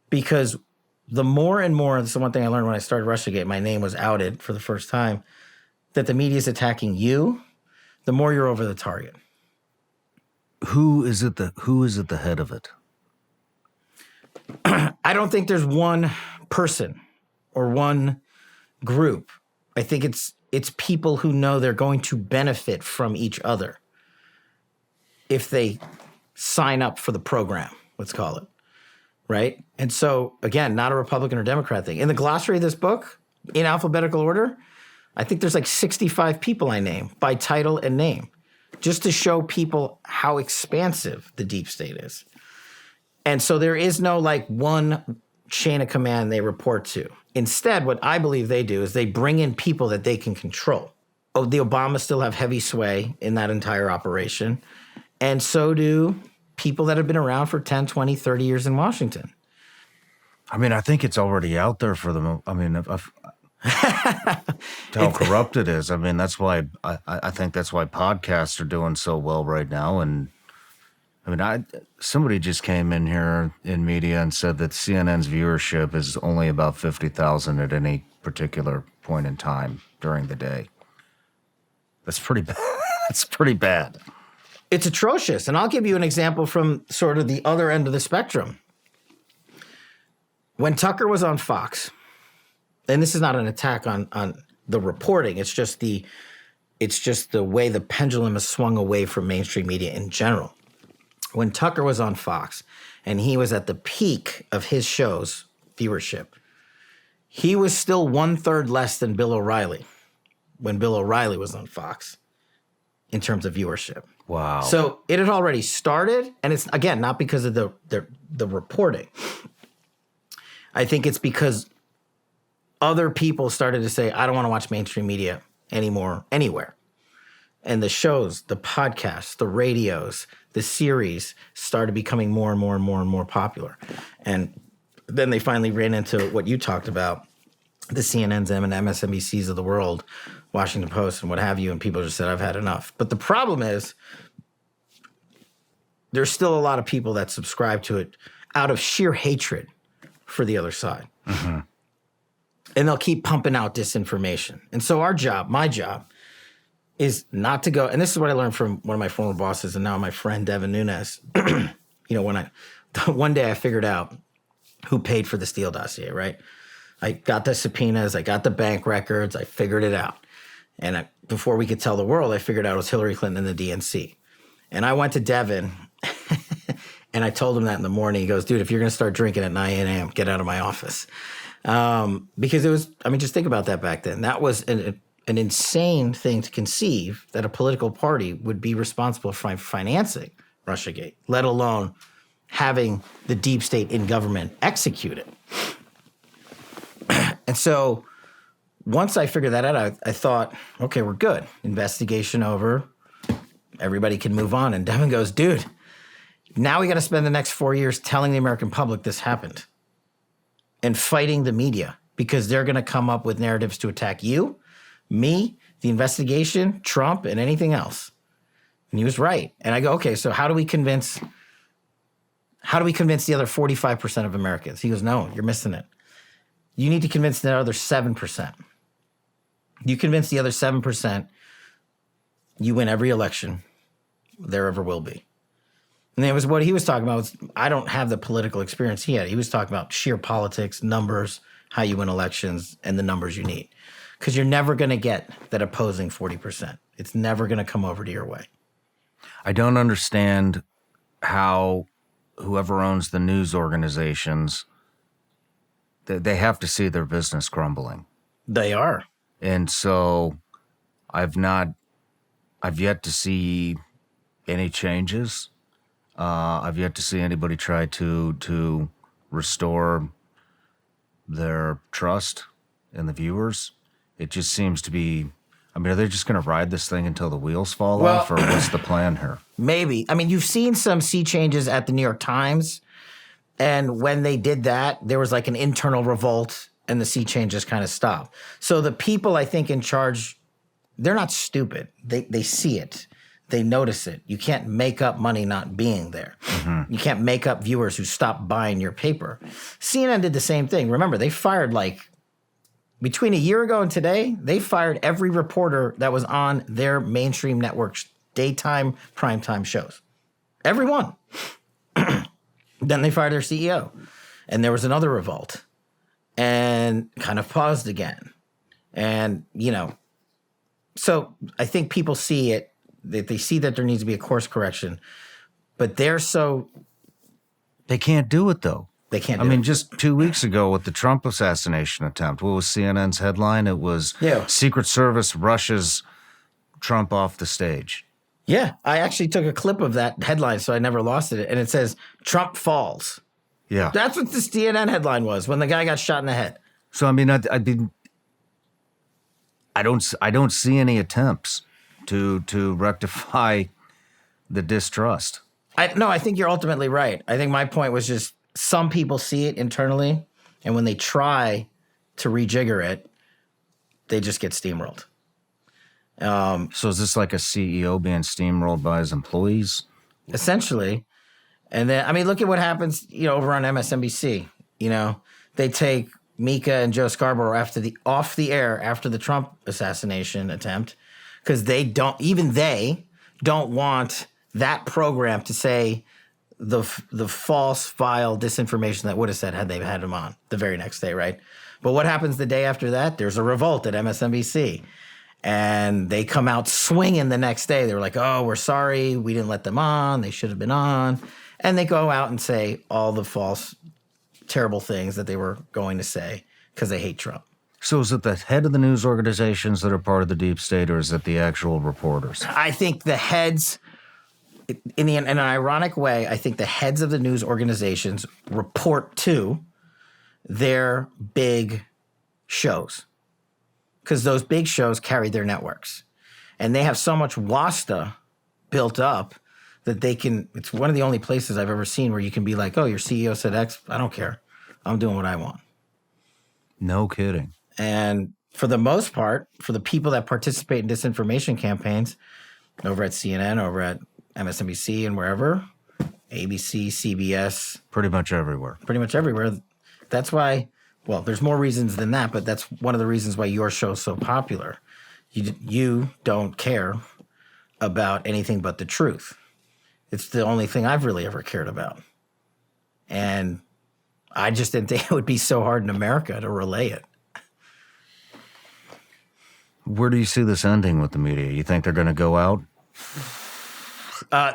Because the more and more, this is one thing I learned when I started Russiagate, my name was outed for the first time, that the media is attacking you, the more you're over the target. Who is at the head of it? I don't think there's one person or one group. I think it's people who know they're going to benefit from each other if they sign up for the program, let's call it, right? And so, again, not a Republican or Democrat thing. In the glossary of this book, in alphabetical order, I think there's like 65 people I name by title and name, just to show people how expansive the deep state is. And so there is no like one chain of command they report to. Instead, what I believe they do is they bring in people that they can control. Oh, the Obamas still have heavy sway in that entire operation. And so do people that have been around for 10, 20, 30 years in Washington. I mean, I think it's already out there for them. I mean, how corrupt it is. I mean, that's why I think that's why podcasts are doing so well right now. And I mean, somebody just came in here in media and said that CNN's viewership is only about 50,000 at any particular point in time during the day. That's pretty bad. That's pretty bad. It's atrocious. And I'll give you an example from sort of the other end of the spectrum. When Tucker was on Fox, and this is not an attack on the reporting, it's just the way the pendulum has swung away from mainstream media in general. When Tucker was on Fox and he was at the peak of his show's viewership, he was still 1/3 less than Bill O'Reilly when Bill O'Reilly was on Fox in terms of viewership. Wow. So it had already started, and it's, again, not because of the reporting. I think it's because other people started to say, I don't want to watch mainstream media anymore, anywhere. And the shows, the podcasts, the radios, the series started becoming more and more and more and more popular. And then they finally ran into what you talked about, the CNNs and MSNBCs of the world, Washington Post and what have you, and people just said, I've had enough. But the problem is there's still a lot of people that subscribe to it out of sheer hatred for the other side. Mm-hmm. And they'll keep pumping out disinformation. And so our job, my job, is not to go, and this is what I learned from one of my former bosses and now my friend, Devin Nunes. One day I figured out who paid for the Steele dossier, right? I got the subpoenas, I got the bank records, I figured it out. And before we could tell the world, I figured out it was Hillary Clinton and the DNC. And I went to Devin and I told him that in the morning. He goes, dude, if you're going to start drinking at 9 a.m., get out of my office. Because it was, just think about that back then. That was an insane thing to conceive that a political party would be responsible for financing Russiagate, let alone having the deep state in government execute it. And so once I figured that out, I thought, okay, we're good. Investigation over. Everybody can move on. And Devin goes, dude, now we got to spend the next 4 years telling the American public this happened and fighting the media because they're going to come up with narratives to attack you, me, the investigation, Trump, and anything else. And he was right. And I go, okay, so how do we convince the other 45% of Americans? He goes, no, you're missing it. You need to convince the other 7%. You convince the other 7%, you win every election there ever will be. And it was what he was talking about. I don't have the political experience he had. He was talking about sheer politics, numbers, how you win elections, and the numbers you need. Because you're never going to get that opposing 40%. It's never going to come over to your way. I don't understand how whoever owns the news organizations, they have to see their business crumbling. They are. And so I've yet to see any changes. I've yet to see anybody try to restore their trust in the viewers. It just seems to be, are they just going to ride this thing until the wheels fall off, or what's the plan here? Maybe. You've seen some sea changes at the New York Times, and when they did that, there was like an internal revolt, and the sea changes kind of stopped. So the people, I think, in charge, they're not stupid. They see it. They notice it. You can't make up money not being there. Mm-hmm. You can't make up viewers who stop buying your paper. CNN did the same thing. Remember, they fired between a year ago and today, they fired every reporter that was on their mainstream networks, daytime, primetime shows. Every one. Then they fired their CEO. And there was another revolt. And kind of paused again. And, so I think people see it. They see that there needs to be a course correction, but they can't do it, though. They can't do it. Just 2 weeks ago with the Trump assassination attempt, what was CNN's headline? It was Secret Service rushes Trump off the stage. Yeah, I actually took a clip of that headline, so I never lost it. And it says, Trump falls. Yeah. That's what the CNN headline was when the guy got shot in the head. So, I don't see any attempts to rectify the distrust. I think you're ultimately right. I think my point was just some people see it internally, and when they try to rejigger it, they just get steamrolled. So is this like a CEO being steamrolled by his employees? Essentially. And then, look at what happens, over on MSNBC. They take Mika and Joe Scarborough off the air after the Trump assassination attempt because they don't want that program to say the false file disinformation that would have said had they had him on the very next day, right? But what happens the day after that? There's a revolt at MSNBC. And they come out swinging the next day. They were like, oh, we're sorry. We didn't let them on. They should have been on. And they go out and say all the false, terrible things that they were going to say because they hate Trump. So is it the head of the news organizations that are part of the deep state, or is it the actual reporters? I think the heads, in an ironic way, I think the heads of the news organizations report to their big shows, because those big shows carry their networks. And they have so much WASTA built up that they can, it's one of the only places I've ever seen where you can be like, oh, your CEO said X, I don't care. I'm doing what I want. No kidding. And for the most part, for the people that participate in disinformation campaigns over at CNN, over at MSNBC and wherever, ABC, CBS. Pretty much everywhere. That's why, well, there's more reasons than that, but that's one of the reasons why your show's so popular. You don't care about anything but the truth. It's the only thing I've really ever cared about. And I just didn't think it would be so hard in America to relay it. Where do you see this ending with the media? You think they're going to go out?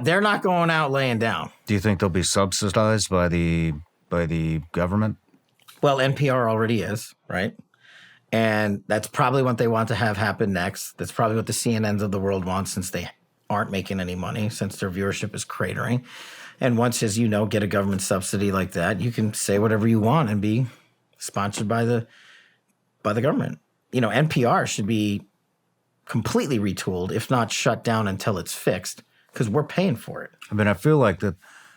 They're not going out laying down. Do you think they'll be subsidized by the government? Well, NPR already is, right? And that's probably what they want to have happen next. That's probably what the CNNs of the world want, since they aren't making any money, since their viewership is cratering. And once, as you know, get a government subsidy like that, you can say whatever you want and be sponsored by the government. You know, NPR should be completely retooled, if not shut down until it's fixed, because we're paying for it. I mean, I feel like that.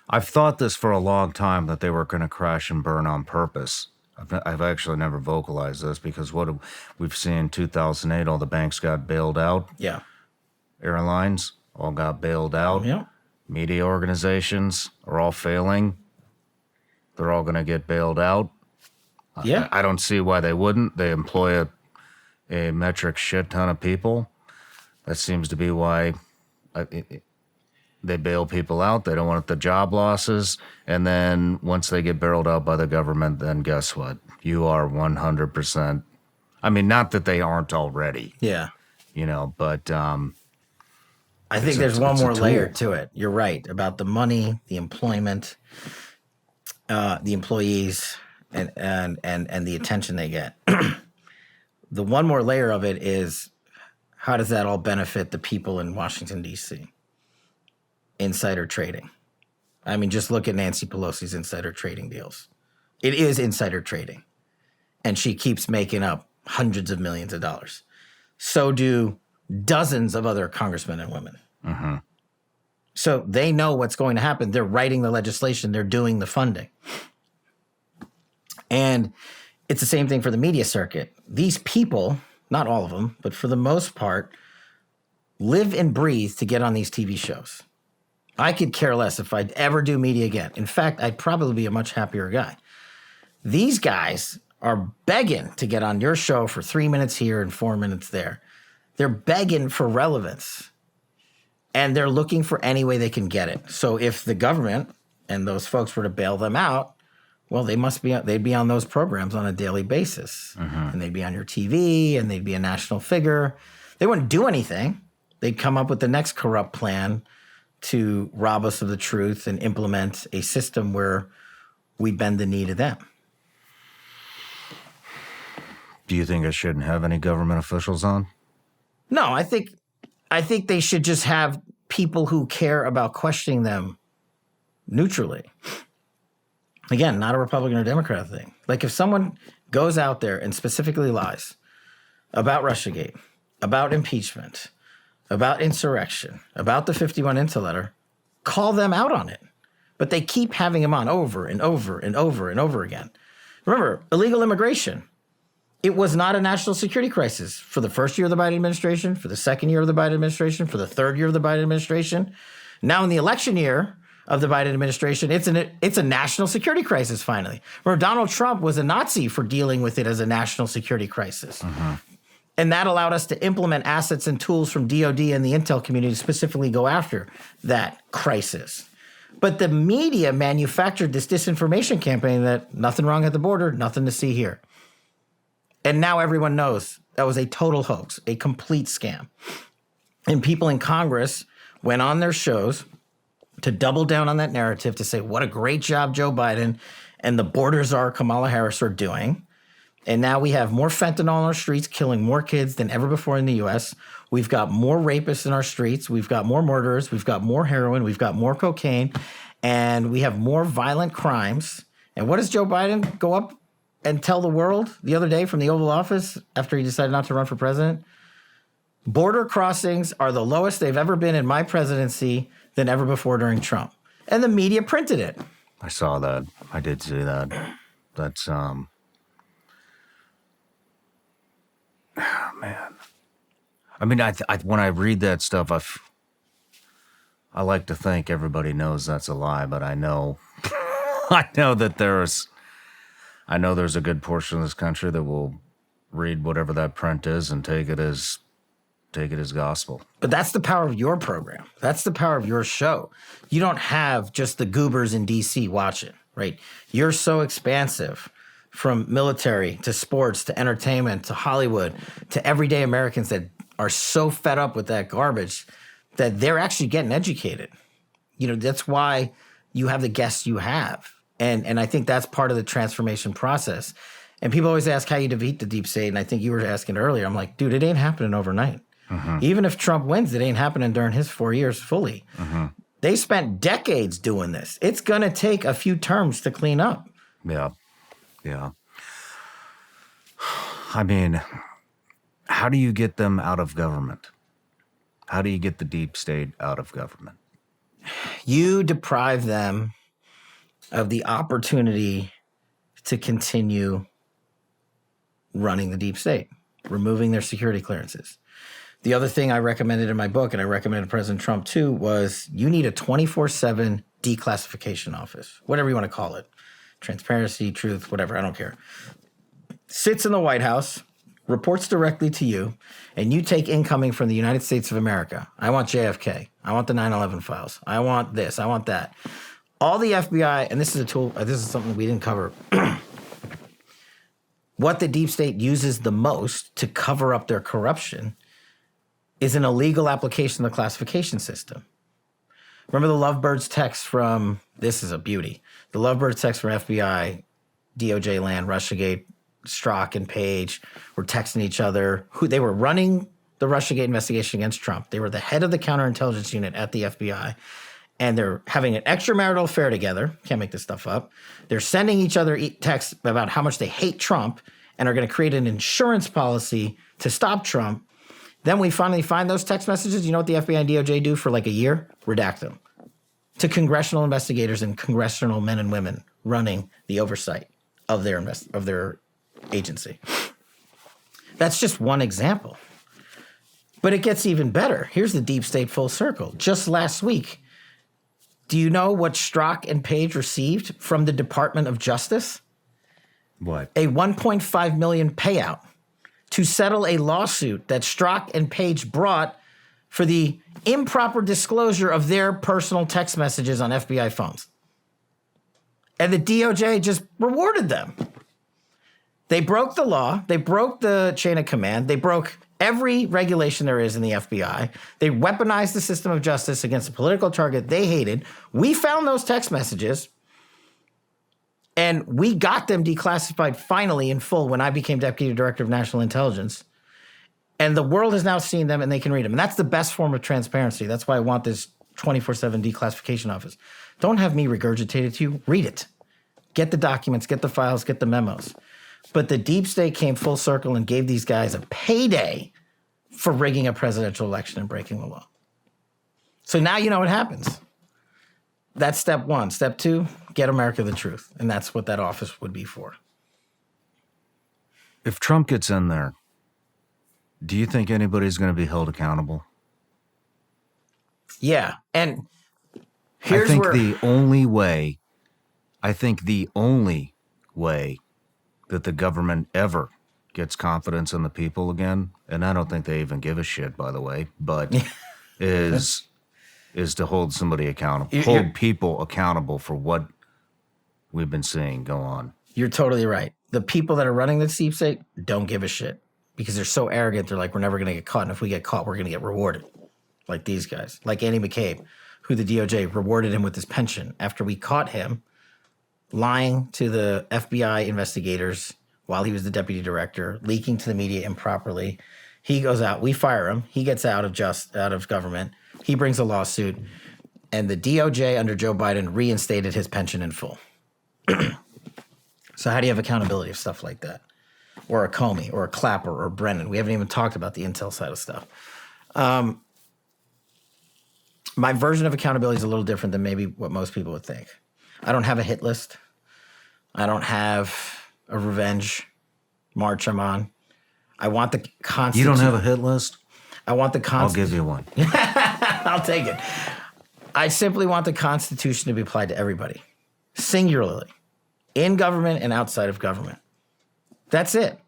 I've thought this for a long time, that they were going to crash and burn on purpose. I've actually never vocalized this, because what we've seen in 2008, all the banks got bailed out. Yeah. Airlines all got bailed out. Yeah. Media organizations are all failing. They're all going to get bailed out. Yeah. I don't see why they wouldn't. They employ a metric shit ton of people. That seems to be why they bail people out. They don't want the job losses. And then once they get bailed out by the government, then guess what? You are 100%. I mean, not that they aren't already. Yeah. You know, but I think there's one more layer to it. You're right about the money, the employment, the employees, and the attention they get. The one more layer of it is, how does that all benefit the people in Washington, D.C.? Insider trading. I mean, just look at Nancy Pelosi's insider trading deals. It is insider trading. And she keeps making up hundreds of millions of dollars. So do dozens of other congressmen and women. Mm-hmm. So they know what's going to happen. They're writing the legislation. They're doing the funding. And it's the same thing for the media circuit. These people, not all of them, but for the most part, live and breathe to get on these TV shows. I could care less if I'd ever do media again. In fact, I'd probably be a much happier guy. These guys are begging to get on your show for 3 minutes here and 4 minutes there. They're begging for relevance. And they're looking for any way they can get it. So if the government and those folks were to bail them out, well, they'd be on those programs on a daily basis. Mm-hmm. And they'd be on your TV, and they'd be a national figure. They wouldn't do anything. They'd come up with the next corrupt plan to rob us of the truth and implement a system where we bend the knee to them. Do you think I shouldn't have any government officials on? No, I think they should just have people who care about questioning them neutrally. Again, not a Republican or Democrat thing. Like, if someone goes out there and specifically lies about Russiagate, about impeachment, about insurrection, about the 51 Intel letter, call them out on it. But they keep having them on over and over and over and over again. Remember, illegal immigration. It was not a national security crisis for the first year of the Biden administration, for the second year of the Biden administration, for the third year of the Biden administration. Now in the election year of the Biden administration, it's a national security crisis finally. Where Donald Trump was a Nazi for dealing with it as a national security crisis. Mm-hmm. And that allowed us to implement assets and tools from DOD and the intel community to specifically go after that crisis. But the media manufactured this disinformation campaign that nothing wrong at the border, nothing to see here. And now everyone knows that was a total hoax, a complete scam. And people in Congress went on their shows to double down on that narrative, to say what a great job Joe Biden and the border czar Kamala Harris are doing. And now we have more fentanyl on our streets, killing more kids than ever before in the U.S. We've got more rapists in our streets. We've got more murderers. We've got more heroin. We've got more cocaine. And we have more violent crimes. And what does Joe Biden go up and tell the world the other day from the Oval Office after he decided not to run for president? Border crossings are the lowest they've ever been in my presidency than ever before during Trump. And the media printed it. I saw that. I did see that. That's, man. I mean, when I read that stuff, I like to think everybody knows that's a lie, but I know that there's a good portion of this country that will read whatever that print is and take it as gospel. But that's the power of your program. That's the power of your show. You don't have just the goobers in D.C. watching, right? You're so expansive, from military to sports to entertainment to Hollywood to everyday Americans that are so fed up with that garbage that they're actually getting educated. You know, that's why you have the guests you have. And I think that's part of the transformation process. And people always ask how you defeat the deep state. And I think you were asking earlier. I'm like, dude, it ain't happening overnight. Mm-hmm. Even if Trump wins, it ain't happening during his 4 years fully. Mm-hmm. They spent decades doing this. It's going to take a few terms to clean up. Yeah. Yeah. I mean, how do you get them out of government? How do you get the deep state out of government? You deprive them of the opportunity to continue running the deep state, removing their security clearances. The other thing I recommended in my book, and I recommended to President Trump too, was you need a 24/7 declassification office, whatever you want to call it. Transparency, truth, whatever, I don't care. Sits in the White House, reports directly to you, and you take incoming from the United States of America. I want JFK. I want the 9/11 files. I want this. I want that. All the FBI, and this is a tool, this is something we didn't cover. What the deep state uses the most to cover up their corruption is an illegal application of the classification system. Remember the Lovebirds text from, this is a beauty, the Lovebirds text from FBI, DOJ land, Russiagate, Strzok and Page were texting each other. They were running the Russiagate investigation against Trump. They were the head of the counterintelligence unit at the FBI. And they're having an extramarital affair together. Can't make this stuff up. They're sending each other texts about how much they hate Trump and are going to create an insurance policy to stop Trump. Then we finally find those text messages. You know what the FBI and DOJ do for like a year? Redact them to congressional investigators and congressional men and women running the oversight of their agency. That's just one example. But it gets even better. Here's the deep state full circle. Just last week, do you know what Strzok and Page received from the Department of Justice? What? A $1.5 million payout to settle a lawsuit that Strzok and Page brought for the improper disclosure of their personal text messages on FBI phones. And the DOJ just rewarded them. They broke the law. They broke the chain of command. They broke every regulation there is in the FBI. They weaponized the system of justice against a political target they hated. We found those text messages, and we got them declassified finally in full when I became Deputy Director of National Intelligence. And the world has now seen them, and they can read them. And that's the best form of transparency. That's why I want this 24/7 declassification office. Don't have me regurgitate it to you. Read it. Get the documents, get the files, get the memos. But the deep state came full circle and gave these guys a payday for rigging a presidential election and breaking the law. So now you know what happens. That's step one. Step two, get America the truth. And that's what that office would be for. If Trump gets in there, do you think anybody's going to be held accountable? Yeah. And here's the only way that the government ever gets confidence in the people again, and I don't think they even give a shit, by the way, but is to hold somebody accountable, hold people accountable for what we've been seeing go on. You're totally right. The people that are running the deep state don't give a shit because they're so arrogant. They're like, we're never going to get caught. And if we get caught, we're going to get rewarded. Like these guys, like Andy McCabe, who the DOJ rewarded him with his pension after we caught him lying to the FBI investigators while he was the deputy director, leaking to the media improperly. He goes out, we fire him, he gets out of government, he brings a lawsuit, and the DOJ under Joe Biden reinstated his pension in full. So how do you have accountability of stuff like that? Or a Comey, or a Clapper, or Brennan? We haven't even talked about the intel side of stuff. My version of accountability is a little different than maybe what most people would think. I don't have a hit list. I don't have a revenge march I'm on. I want the Constitution. You don't have a hit list? I want the Constitution. I'll give you one. I'll take it. I simply want the Constitution to be applied to everybody, singularly, in government and outside of government. That's it.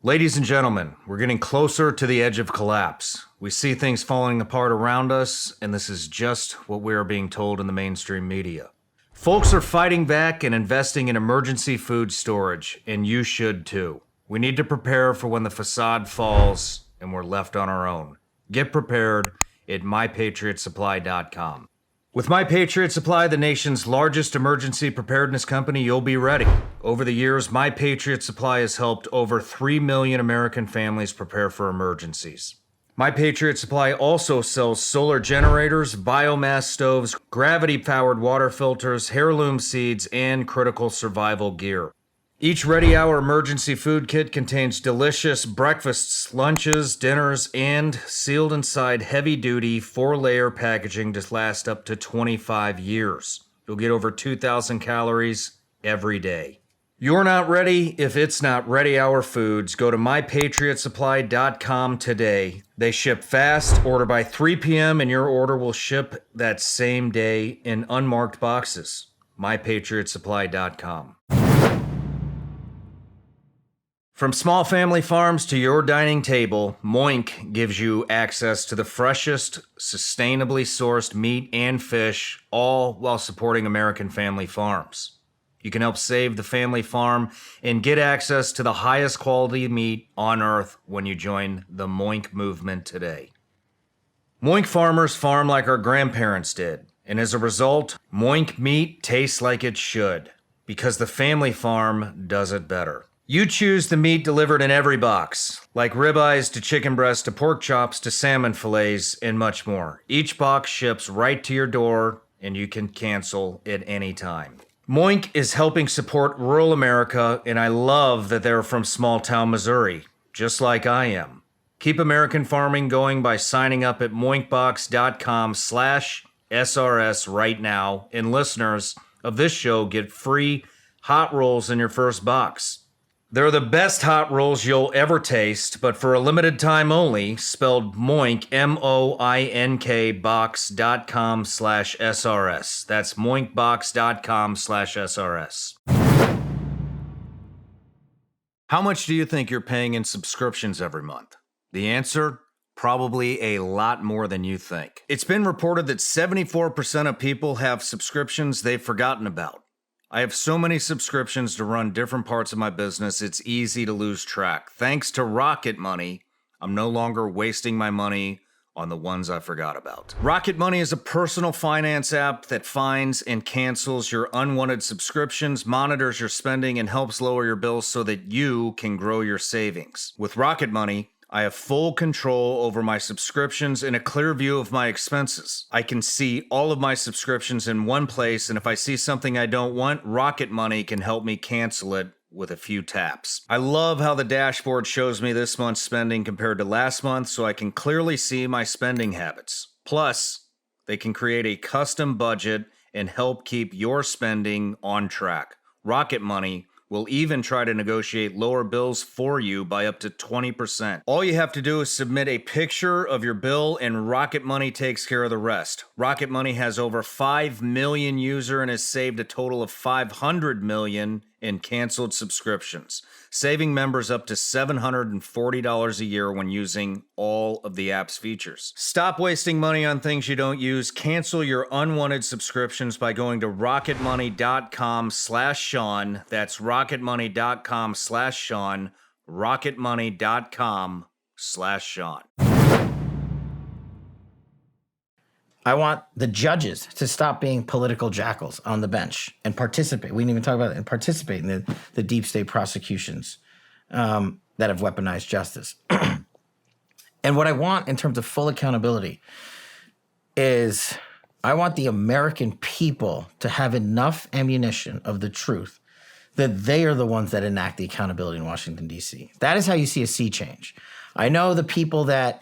Ladies and gentlemen, we're getting closer to the edge of collapse. We see things falling apart around us, and this is just what we are being told in the mainstream media. Folks are fighting back and investing in emergency food storage, and you should too. We need to prepare for when the facade falls and we're left on our own. Get prepared at mypatriotsupply.com. With My Patriot Supply, the nation's largest emergency preparedness company, you'll be ready. Over the years, My Patriot Supply has helped over 3 million American families prepare for emergencies. My Patriot Supply also sells solar generators, biomass stoves, gravity-powered water filters, heirloom seeds, and critical survival gear. Each Ready Hour emergency food kit contains delicious breakfasts, lunches, dinners, and sealed inside heavy-duty 4-layer packaging to last up to 25 years. You'll get over 2,000 calories every day. You're not ready if it's not Ready Hour Foods. Go to mypatriotsupply.com today. They ship fast. Order by 3 p.m. and your order will ship that same day in unmarked boxes. mypatriotsupply.com. From small family farms to your dining table, Moink gives you access to the freshest, sustainably sourced meat and fish, all while supporting American family farms. You can help save the family farm and get access to the highest quality meat on earth when you join the Moink movement today. Moink farmers farm like our grandparents did, and as a result, Moink meat tastes like it should, because the family farm does it better. You choose the meat delivered in every box, like ribeyes to chicken breast to pork chops to salmon fillets and much more. Each box ships right to your door, and you can cancel at any time. Moink is helping support rural America, and I love that they're from small-town Missouri, just like I am. Keep American farming going by signing up at moinkbox.com/SRS right now, and listeners of this show get free hot rolls in your first box. They're the best hot rolls you'll ever taste, but for a limited time only, spelled Moink, M-O-I-N-K, box.com/SRS. That's moinkbox.com/SRS. How much do you think you're paying in subscriptions every month? The answer? Probably a lot more than you think. It's been reported that 74% of people have subscriptions they've forgotten about. I have so many subscriptions to run different parts of my business, it's easy to lose track. Thanks to Rocket Money, I'm no longer wasting my money on the ones I forgot about. Rocket Money is a personal finance app that finds and cancels your unwanted subscriptions, monitors your spending, and helps lower your bills so that you can grow your savings. With Rocket Money, I have full control over my subscriptions and a clear view of my expenses. I can see all of my subscriptions in one place, and if I see something I don't want, Rocket Money can help me cancel it with a few taps. I love how the dashboard shows me this month's spending compared to last month, so I can clearly see my spending habits. Plus, they can create a custom budget and help keep your spending on track. Rocket Money will even try to negotiate lower bills for you by up to 20%. All you have to do is submit a picture of your bill and Rocket Money takes care of the rest. Rocket Money has over 5 million users and has saved a total of 500 million in canceled subscriptions, saving members up to $740 a year when using all of the app's features. Stop wasting money on things you don't use. Cancel your unwanted subscriptions by going to rocketmoney.com/Shawn. That's rocketmoney.com/Shawn. rocketmoney.com/Shawn. I want the judges to stop being political jackals on the bench and participate. We didn't even talk about it, and participate in the deep state prosecutions that have weaponized justice. And what I want in terms of full accountability is I want the American people to have enough ammunition of the truth that they are the ones that enact the accountability in Washington, D.C. That is how you see a sea change. I know the people that,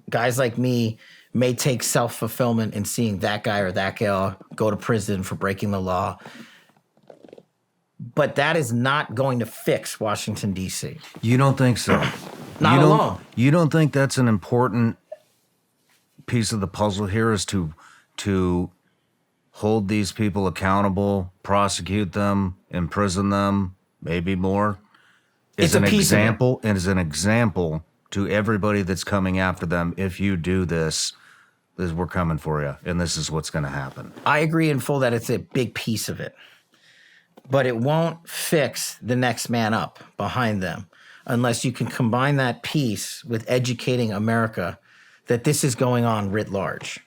guys like me, may take self-fulfillment in seeing that guy or that gal go to prison for breaking the law. But that is not going to fix Washington, D.C. You don't think so? Not alone. You don't think that's an important piece of the puzzle here, is to hold these people accountable, prosecute them, imprison them, maybe more? It's a piece of it. As an example to everybody that's coming after them. If you do this, we're coming for you, and this is what's going to happen. I agree in full that it's a big piece of it, but it won't fix the next man up behind them unless you can combine that piece with educating America that this is going on writ large.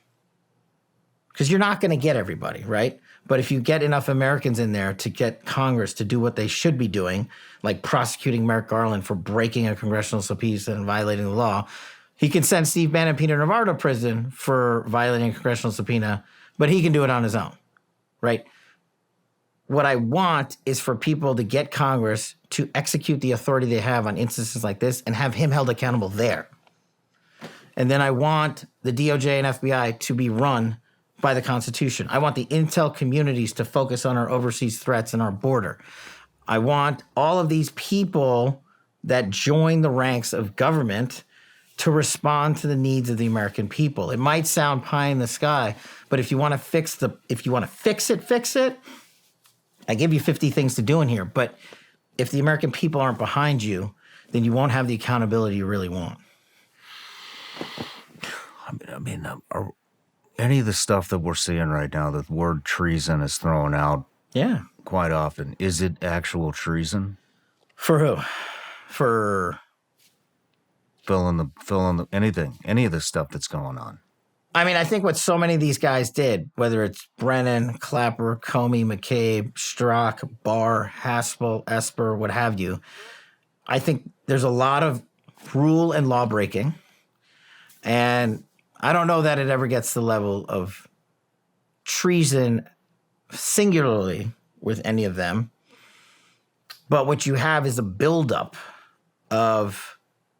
Because you're not going to get everybody, right? But if you get enough Americans in there to get Congress to do what they should be doing, like prosecuting Merrick Garland for breaking a congressional subpoena and violating the law, he can send Steve Bannon and Peter Navarro to prison for violating a congressional subpoena, but he can do it on his own, right? What I want is for people to get Congress to execute the authority they have on instances like this and have him held accountable there. And then I want the DOJ and FBI to be run by the Constitution. I want the intel communities to focus on our overseas threats and our border. I want all of these people that join the ranks of government to respond to the needs of the American people. It might sound pie in the sky, but if you want to fix it, fix it. I give you 50 things to do in here, but if the American people aren't behind you, then you won't have the accountability you really want. Are any of the stuff that we're seeing right now, the word treason is thrown out quite often. Is it actual treason? For who? For fill in the anything, any of the stuff that's going on. I mean, I think what so many of these guys did, whether it's Brennan, Clapper, Comey, McCabe, Strzok, Barr, Haspel, Esper, what have you, I think there's a lot of rule and law breaking. And I don't know that it ever gets to the level of treason singularly with any of them. But what you have is a buildup of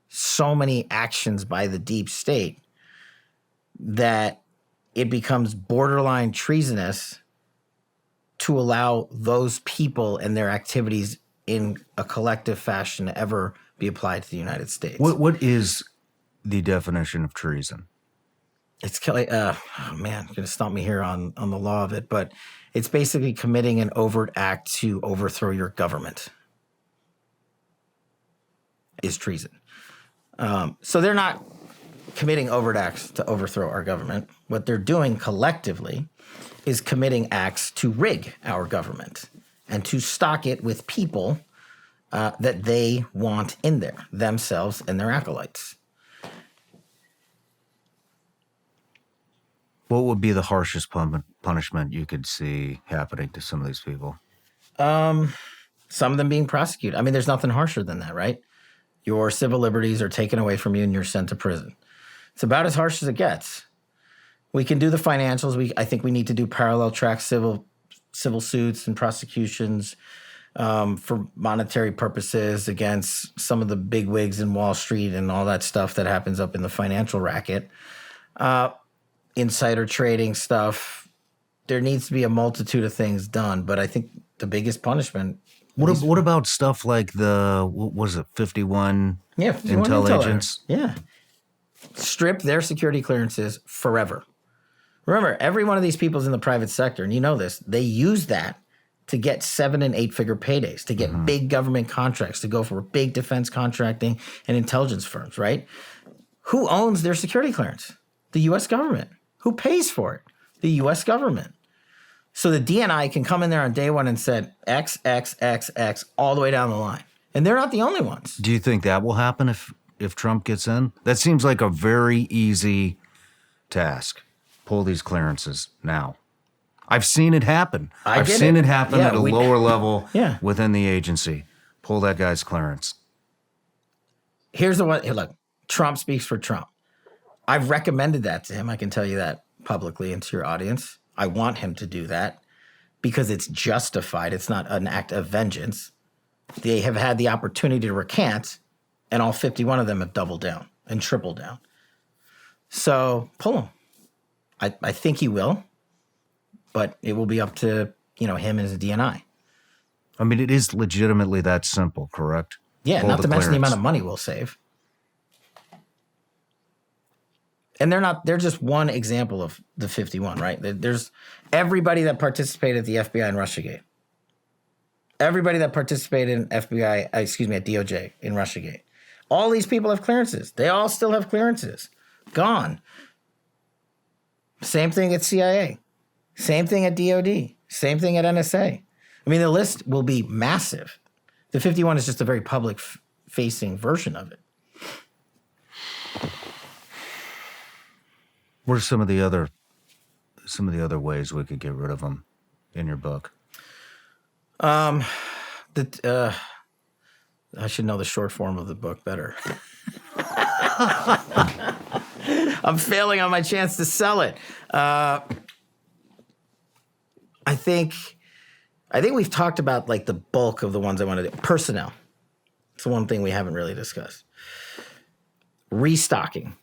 so many actions by the deep state that it becomes borderline treasonous to allow those people and their activities in a collective fashion to ever be applied to the United States. What is the definition of treason? It's going to stump me here on the law of it, but it's basically committing an overt act to overthrow your government is treason. So they're not committing overt acts to overthrow our government. What they're doing collectively is committing acts to rig our government and to stock it with people that they want in there, themselves and their acolytes. What would be the harshest punishment you could see happening to some of these people? Some of them being prosecuted. I mean, there's nothing harsher than that, right? Your civil liberties are taken away from you and you're sent to prison. It's about as harsh as it gets. We can do the financials. I think we need to do parallel track civil suits and prosecutions for monetary purposes against some of the big wigs in Wall Street and all that stuff that happens up in the financial racket. Insider trading stuff. There needs to be a multitude of things done, but I think the biggest punishment. What about stuff like what was it, 51 intel agents? Yeah. Strip their security clearances forever. Remember, every one of these people's in the private sector, and you know this, they use that to get 7- and 8-figure paydays, to get big government contracts, to go for big defense contracting and intelligence firms, right? Who owns their security clearance? The U.S. government. Who pays for it? The U.S. government. So the DNI can come in there on day one and said X, X, X, X, all the way down the line. And they're not the only ones. Do you think that will happen if Trump gets in? That seems like a very easy task. pull these clearances now. I've seen it happen. I've get seen it. it happen Yeah, at a lower level within the agency. Pull that guy's clearance. Here's the one. Here, look, Trump speaks for Trump. I've recommended that to him. I can tell you that publicly and to your audience. I want him to do that because it's justified. It's not an act of vengeance. They have had the opportunity to recant, and all 51 of them have doubled down and tripled down. So pull him. I think he will, but it will be up to him and his DNI. I mean, it is legitimately that simple, correct? Yeah, Pull not to mention the clearance. amount of money we'll save. And they're just one example of the 51, right? There's everybody that participated at the FBI in Russiagate. Everybody that participated in at DOJ in Russiagate. All these people have clearances. They all still have clearances. Gone. Same thing at CIA. Same thing at DOD. Same thing at NSA. I mean, the list will be massive. The 51 is just a very public-facing version of it. What are some of the other ways we could get rid of them in your book? I should know the short form of the book better. I'm failing on my chance to sell it. I think we've talked about like the bulk of the ones I want to do. Personnel. It's the one thing we haven't really discussed. Restocking.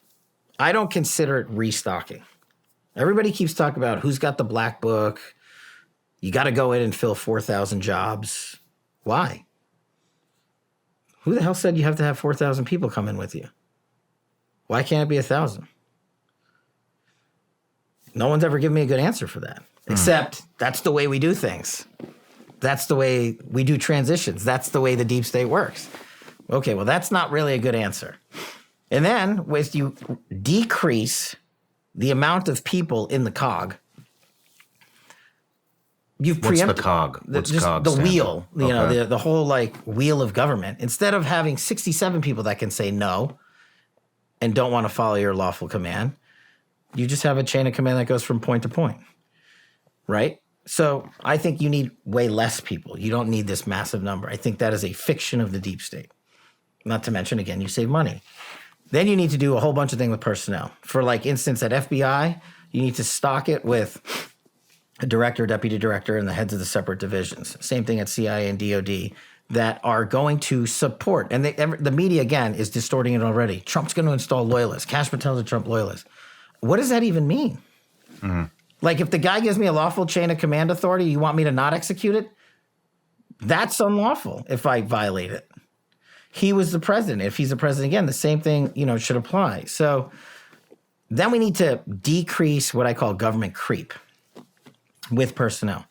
I don't consider it restocking. Everybody keeps talking about who's got the black book. You got to go in and fill 4,000 jobs. Why? Who the hell said you have to have 4,000 people come in with you? Why can't it be 1,000? No one's ever given me a good answer for that. Except that's the way we do things. That's the way we do transitions. That's the way the deep state works. Okay, well, that's not really a good answer. And then, if you decrease the amount of people in the cog, you've preempted the cog? What's just cog the stand wheel. for? You know, Okay. the whole like wheel of government. Instead of having 67 people that can say no and don't want to follow your lawful command, you just have a chain of command that goes from point to point, right? So I think you need way less people. You don't need this massive number. I think that is a fiction of the deep state. Not to mention, again, you save money. Then you need to do a whole bunch of things with personnel. For like instance, at FBI, you need to stock it with a director, deputy director, and the heads of the separate divisions. Same thing at CIA and DOD that are going to support. And the media, again, is distorting it already. Trump's going to install loyalists. Kash Patel's a Trump loyalist. What does that even mean? Mm-hmm. Like if the guy gives me a lawful chain of command authority, you want me to not execute it? That's unlawful if I violate it. He was the president. If he's the president again, the same thing, should apply. So then we need to decrease what I call government creep with personnel.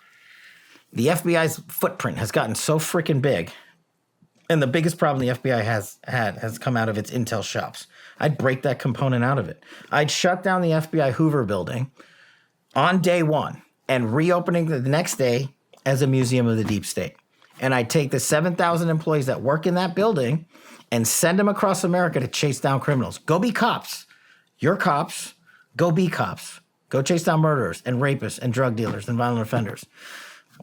The FBI's footprint has gotten so freaking big, and the biggest problem the FBI has come out of its intel shops. I'd break that component out of it. I'd shut down the FBI Hoover building on day one and reopening the next day as a museum of the deep state. And I'd take the 7,000 employees that work in that building and send them across America to chase down criminals. Go be cops. You're cops. Go be cops. Go chase down murderers and rapists and drug dealers and violent offenders.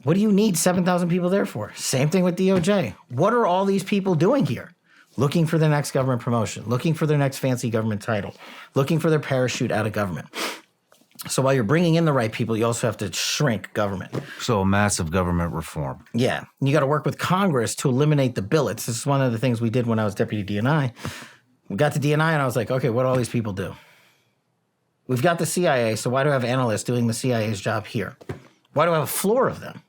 What do you need 7,000 people there for? Same thing with DOJ. What are all these people doing here? Looking for their next government promotion, looking for their next fancy government title, looking for their parachute out of government. So while you're bringing in the right people, you also have to shrink government. So a massive government reform. Yeah. And you got to work with Congress to eliminate the billets. This is one of the things we did when I was deputy DNI. We got to DNI and I was like, okay, what do all these people do? We've got the CIA, so why do I have analysts doing the CIA's job here? Why do I have a floor of them?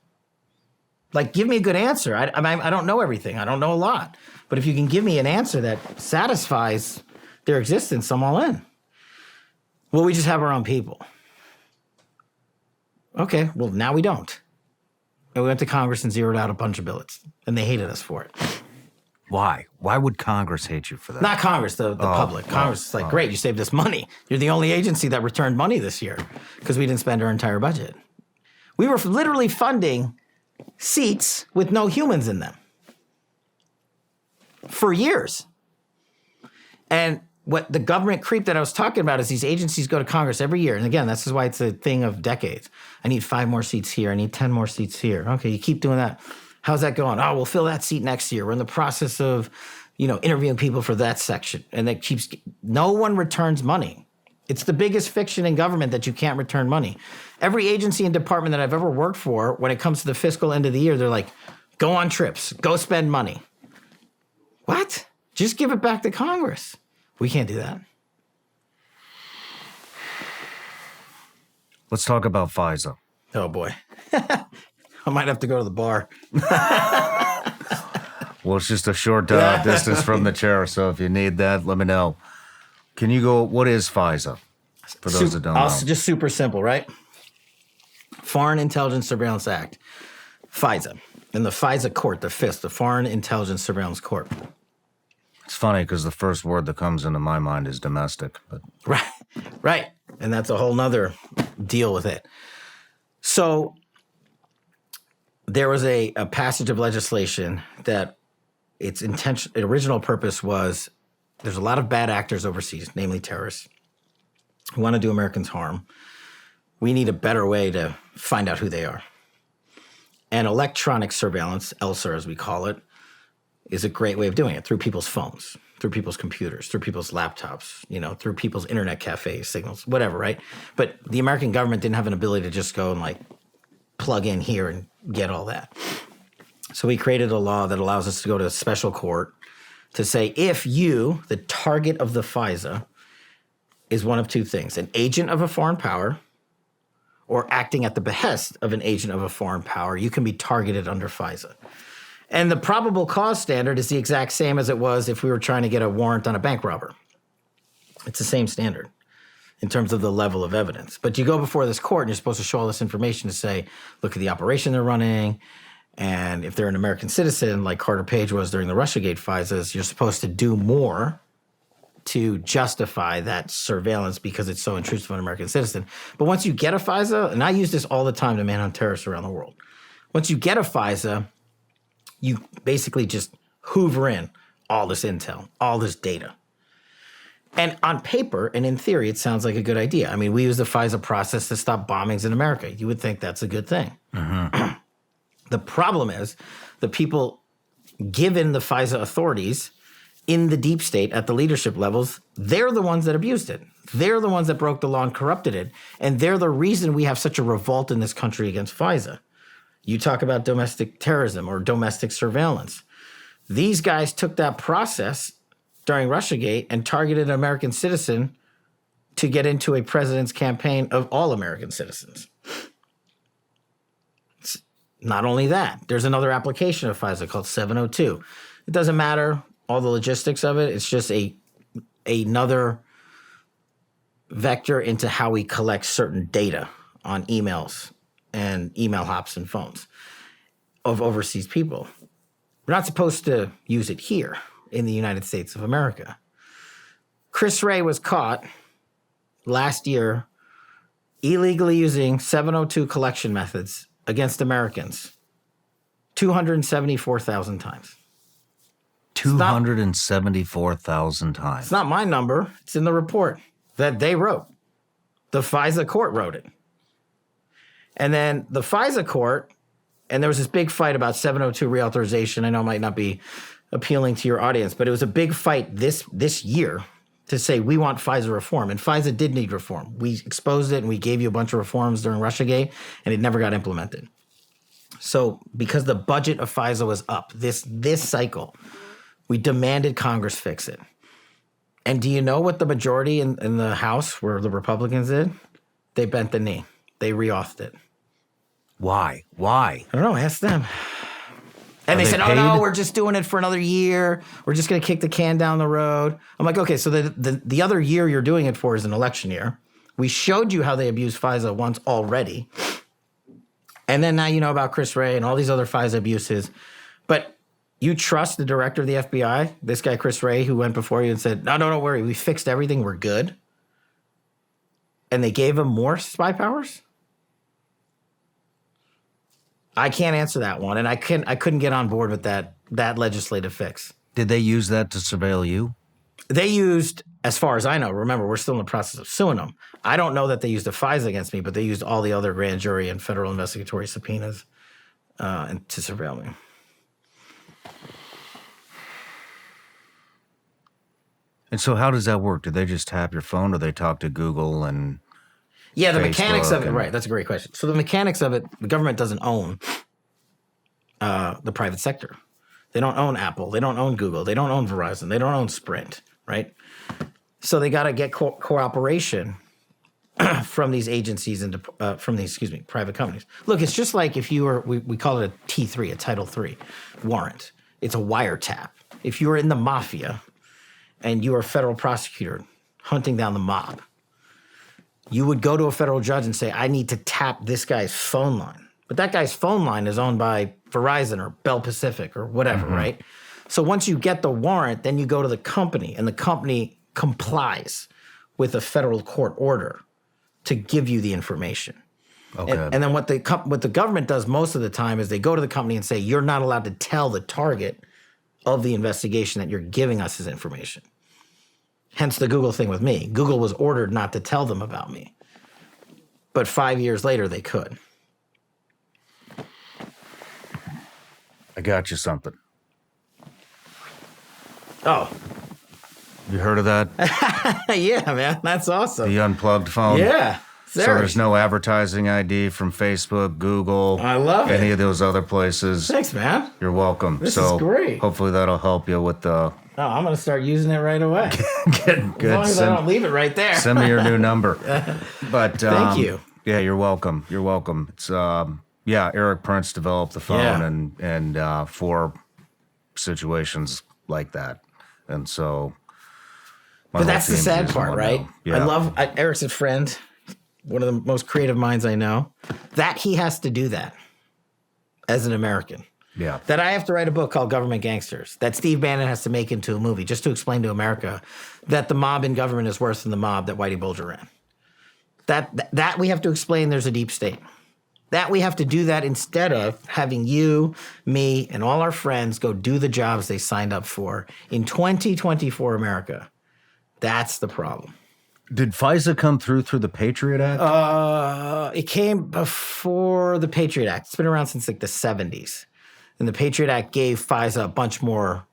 Like, give me a good answer. I don't know everything. I don't know a lot. But if you can give me an answer that satisfies their existence, I'm all in. Well, we just have our own people. Okay, well, now we don't. And we went to Congress and zeroed out a bunch of billets, and they hated us for it. Why? Why would Congress hate you for that? Not Congress, the public. Congress is like, great, you saved us money. You're the only agency that returned money this year because we didn't spend our entire budget. We were literally funding seats with no humans in them for years. And what the government creep that I was talking about is these agencies go to Congress every year. And again, this is why it's a thing of decades. I need 5 more seats here. I need 10 more seats here. Okay, you keep doing that. How's that going? Oh, we'll fill that seat next year. We're in the process of, interviewing people for that section. And that keeps, no one returns money. It's the biggest fiction in government that you can't return money. Every agency and department that I've ever worked for, when it comes to the fiscal end of the year, they're like, go on trips, go spend money. What? Just give it back to Congress. We can't do that. Let's talk about FISA. Oh, boy. I might have to go to the bar. Well, it's just a short distance from the chair, so if you need that, let me know. Can you go, what is FISA? For those that don't know. Just super simple, right? Foreign Intelligence Surveillance Act, FISA. And the FISA court, the FISA, the Foreign Intelligence Surveillance Court. It's funny because the first word that comes into my mind is domestic. But Right. And that's a whole nother deal with it. So there was a passage of legislation that its original purpose was there's a lot of bad actors overseas, namely terrorists, who want to do Americans harm. We need a better way to find out who they are. And electronic surveillance, ELSUR as we call it, is a great way of doing it through people's phones, through people's computers, through people's laptops, through people's internet cafes, signals, whatever, right? But the American government didn't have an ability to just go and plug in here and get all that. So we created a law that allows us to go to a special court to say if you, the target of the FISA, is one of two things, an agent of a foreign power or acting at the behest of an agent of a foreign power, you can be targeted under FISA. And the probable cause standard is the exact same as it was if we were trying to get a warrant on a bank robber. It's the same standard in terms of the level of evidence. But you go before this court and you're supposed to show all this information to say, look at the operation they're running. And if they're an American citizen, like Carter Page was during the Russiagate FISAs, you're supposed to do more to justify that surveillance because it's so intrusive on an American citizen. But once you get a FISA, and I use this all the time to manhunt terrorists around the world. Once you get a FISA, you basically just hoover in all this intel, all this data. And on paper and in theory, it sounds like a good idea. I mean, we use the FISA process to stop bombings in America. You would think that's a good thing. Mm-hmm. The problem is the people given the FISA authorities in the deep state at the leadership levels, they're the ones that abused it. They're the ones that broke the law and corrupted it. And they're the reason we have such a revolt in this country against FISA. You talk about domestic terrorism or domestic surveillance. These guys took that process during Russiagate and targeted an American citizen to get into a president's campaign of all American citizens. It's not only that, there's another application of FISA called 702. It doesn't matter all the logistics of it. It's just another vector into how we collect certain data on emails and email hops and phones of overseas people. We're not supposed to use it here in the United States of America. Chris Wray was caught last year illegally using 702 collection methods against Americans 274,000 times. 274,000 times. It's not my number. It's in the report that they wrote. The FISA court wrote it. And then the FISA court, and there was this big fight about 702 reauthorization. I know it might not be appealing to your audience, but it was a big fight this year to say we want FISA reform. And FISA did need reform. We exposed it and we gave you a bunch of reforms during Russiagate, and it never got implemented. So because the budget of FISA was up this cycle, we demanded Congress fix it. And do you know what the majority in the House, where the Republicans did? They bent the knee. They reauthed it. Why? I don't know. Ask them. And they said, paid? Oh, no, we're just doing it for another year. We're just going to kick the can down the road. I'm like, okay, so the other year you're doing it for is an election year. We showed you how they abused FISA once already. And then now you know about Chris Wray and all these other FISA abuses. But you trust the director of the FBI, this guy Chris Wray, who went before you and said, no, don't worry. We fixed everything. We're good. And they gave him more spy powers? I can't answer that one, and I couldn't get on board with that legislative fix. Did they use that to surveil you? They used as far as I know, remember, we're still in the process of suing them. I don't know that they used a FISA against me, but they used all the other grand jury and federal investigatory subpoenas and to surveil me. And so how does that work? Do they just tap your phone, or they talk to Google and Yeah, the Facebook mechanics of it, and- right. That's a great question. So the mechanics of it, the government doesn't own the private sector. They don't own Apple. They don't own Google. They don't own Verizon. They don't own Sprint, right? So they got to get cooperation from these agencies and from these, private companies. Look, it's just like if you were, we call it a T3, a Title III warrant. It's a wiretap. If you were in the mafia and you were a federal prosecutor hunting down the mob, you would go to a federal judge and say, I need to tap this guy's phone line. But that guy's phone line is owned by Verizon or Bell Pacific or whatever, right? So once you get the warrant, then you go to the company, and the company complies with a federal court order to give you the information. Okay. And then what the government does most of the time is they go to the company and say, you're not allowed to tell the target of the investigation that you're giving us as information. Hence the Google thing with me. Google was ordered not to tell them about me. But 5 years later, they could. I got you something. Oh, You heard of that? yeah, man. That's awesome. The unplugged phone? Yeah. So there's no advertising ID from Facebook, Google, I love it. any of those other places. Thanks, man. You're welcome. This so is great. Hopefully that'll help you with the Oh, I'm going to start using it right away. good. As long as I don't leave it right there. Send me your new number. But Thank you. Yeah, you're welcome. You're welcome. It's Eric Prince developed the phone and for situations like that, and so. But that's the sad part, right? Yeah. Eric's a friend, one of the most creative minds I know. That he has to do that as an American. Yeah. That I have to write a book called Government Gangsters, that Steve Bannon has to make into a movie just to explain to America that the mob in government is worse than the mob that Whitey Bulger ran. That we have to explain there's a deep state. That we have to do that instead of having you, me, and all our friends go do the jobs they signed up for in 2024 America. That's the problem. Did FISA come through the Patriot Act? It came before the Patriot Act. It's been around since like the 70s. And the Patriot Act gave FISA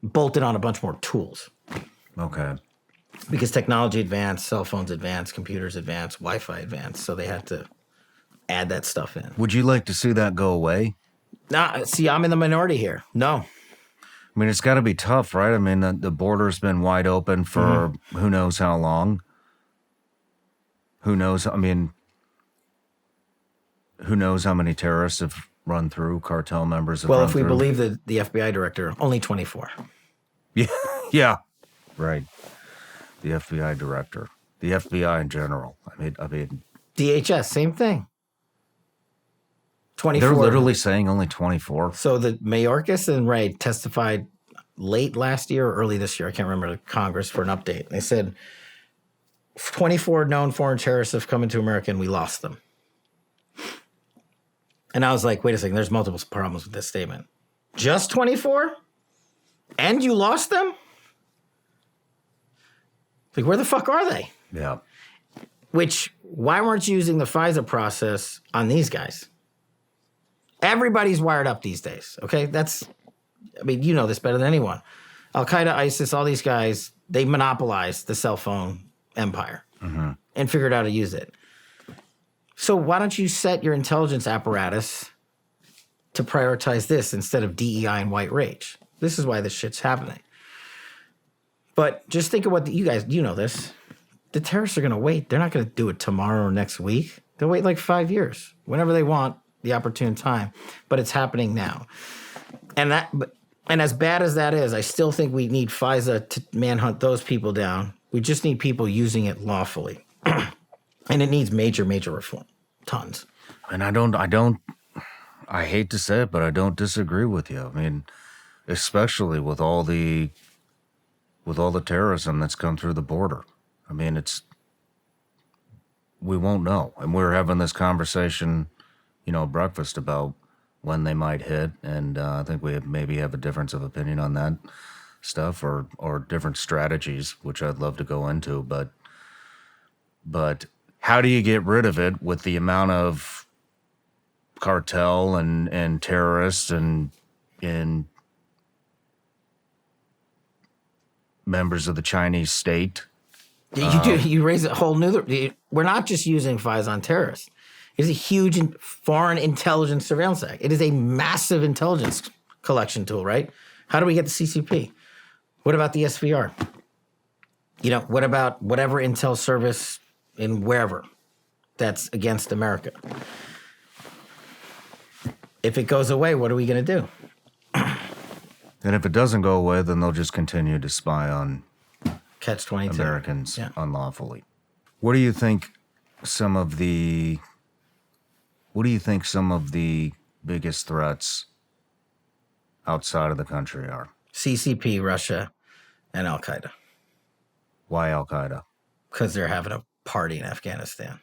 bolted on a bunch more tools. Okay. Because technology advanced, cell phones advanced, computers advanced, Wi-Fi advanced. So they had to add that stuff in. Would you like to see that go away? Nah, see, I'm in the minority here. No. I mean, it's got to be tough, right? I mean, the border's been wide open for who knows how long. Who knows? I mean, who knows how many terrorists have run through, cartel members have Well, run if we through. believe the FBI director, only 24. Yeah, right. The FBI director, the FBI in general. I mean, DHS, same thing. 24. they're literally saying only 24. So the Mayorkas and Ray testified late last year or early this year. I can't remember, to Congress for an update. They said 24 known foreign terrorists have come into America and we lost them. And I was like, wait a second, there's multiple problems with this statement. Just 24? And you lost them? Like, where the fuck are they? Yeah. Why weren't you using the FISA process on these guys? Everybody's wired up these days, okay? You know this better than anyone. Al-Qa'ida, ISIS, all these guys, they monopolized the cell phone empire and figured out how to use it. So why don't you set your intelligence apparatus to prioritize this instead of DEI and white rage? This is why this shit's happening. But just think of what you guys, you know this. The terrorists are going to wait. They're not going to do it tomorrow or next week. They'll wait like 5 years, whenever they want, the opportune time. But it's happening now. And as bad as that is, I still think we need FISA to manhunt those people down. We just need people using it lawfully. And it needs major, major reform. Tons. And I hate to say it, but I don't disagree with you. I mean, especially with all the terrorism that's come through the border. I mean, we won't know. And we're having this conversation, at breakfast about when they might hit. And I think we maybe have a difference of opinion on that. stuff or different strategies, which I'd love to go into. But how do you get rid of it with the amount of cartel and terrorists and members of the Chinese state? You raise a whole new. We're not just using FISA on terrorists. It is a huge foreign intelligence surveillance act. It is a massive intelligence collection tool, right? How do we get the CCP? What about the SVR? What about whatever intel service in wherever that's against America? If it goes away, what are we going to do? And if it doesn't go away, then they'll just continue to spy on Catch-22 Americans unlawfully. What do you think some of the biggest threats outside of the country are? CCP, Russia, and Al-Qaeda. Why Al-Qaeda? Because they're having a party in Afghanistan.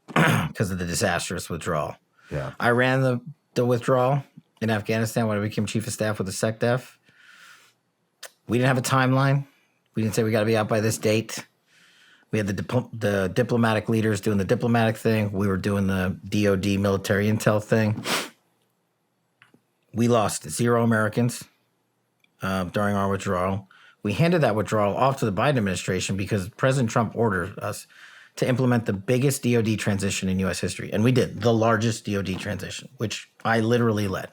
Because of the disastrous withdrawal. Yeah. I ran the withdrawal in Afghanistan when I became chief of staff with the SecDef. We didn't have a timeline. We didn't say we got to be out by this date. We had the diplomatic leaders doing the diplomatic thing. We were doing the DOD military intel thing. We lost 0 Americans during our withdrawal. We handed that withdrawal off to the Biden administration because President Trump ordered us to implement the biggest DOD transition in U.S. history. And we did, the largest DOD transition, which I literally led.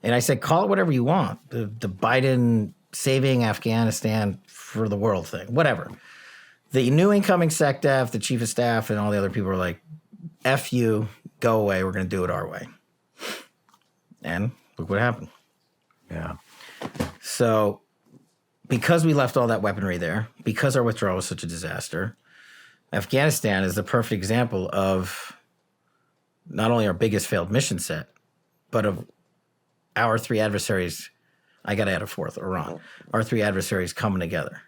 And I said, call it whatever you want. The Biden saving Afghanistan for the world thing, whatever. The new incoming SecDef, the chief of staff, and all the other people were like, F you, go away, we're going to do it our way. And look what happened. Yeah. So because we left all that weaponry there, because our withdrawal was such a disaster, Afghanistan is the perfect example of not only our biggest failed mission set, but of our 3 adversaries. I got to add a 4th, Iran. Our 3 adversaries coming together.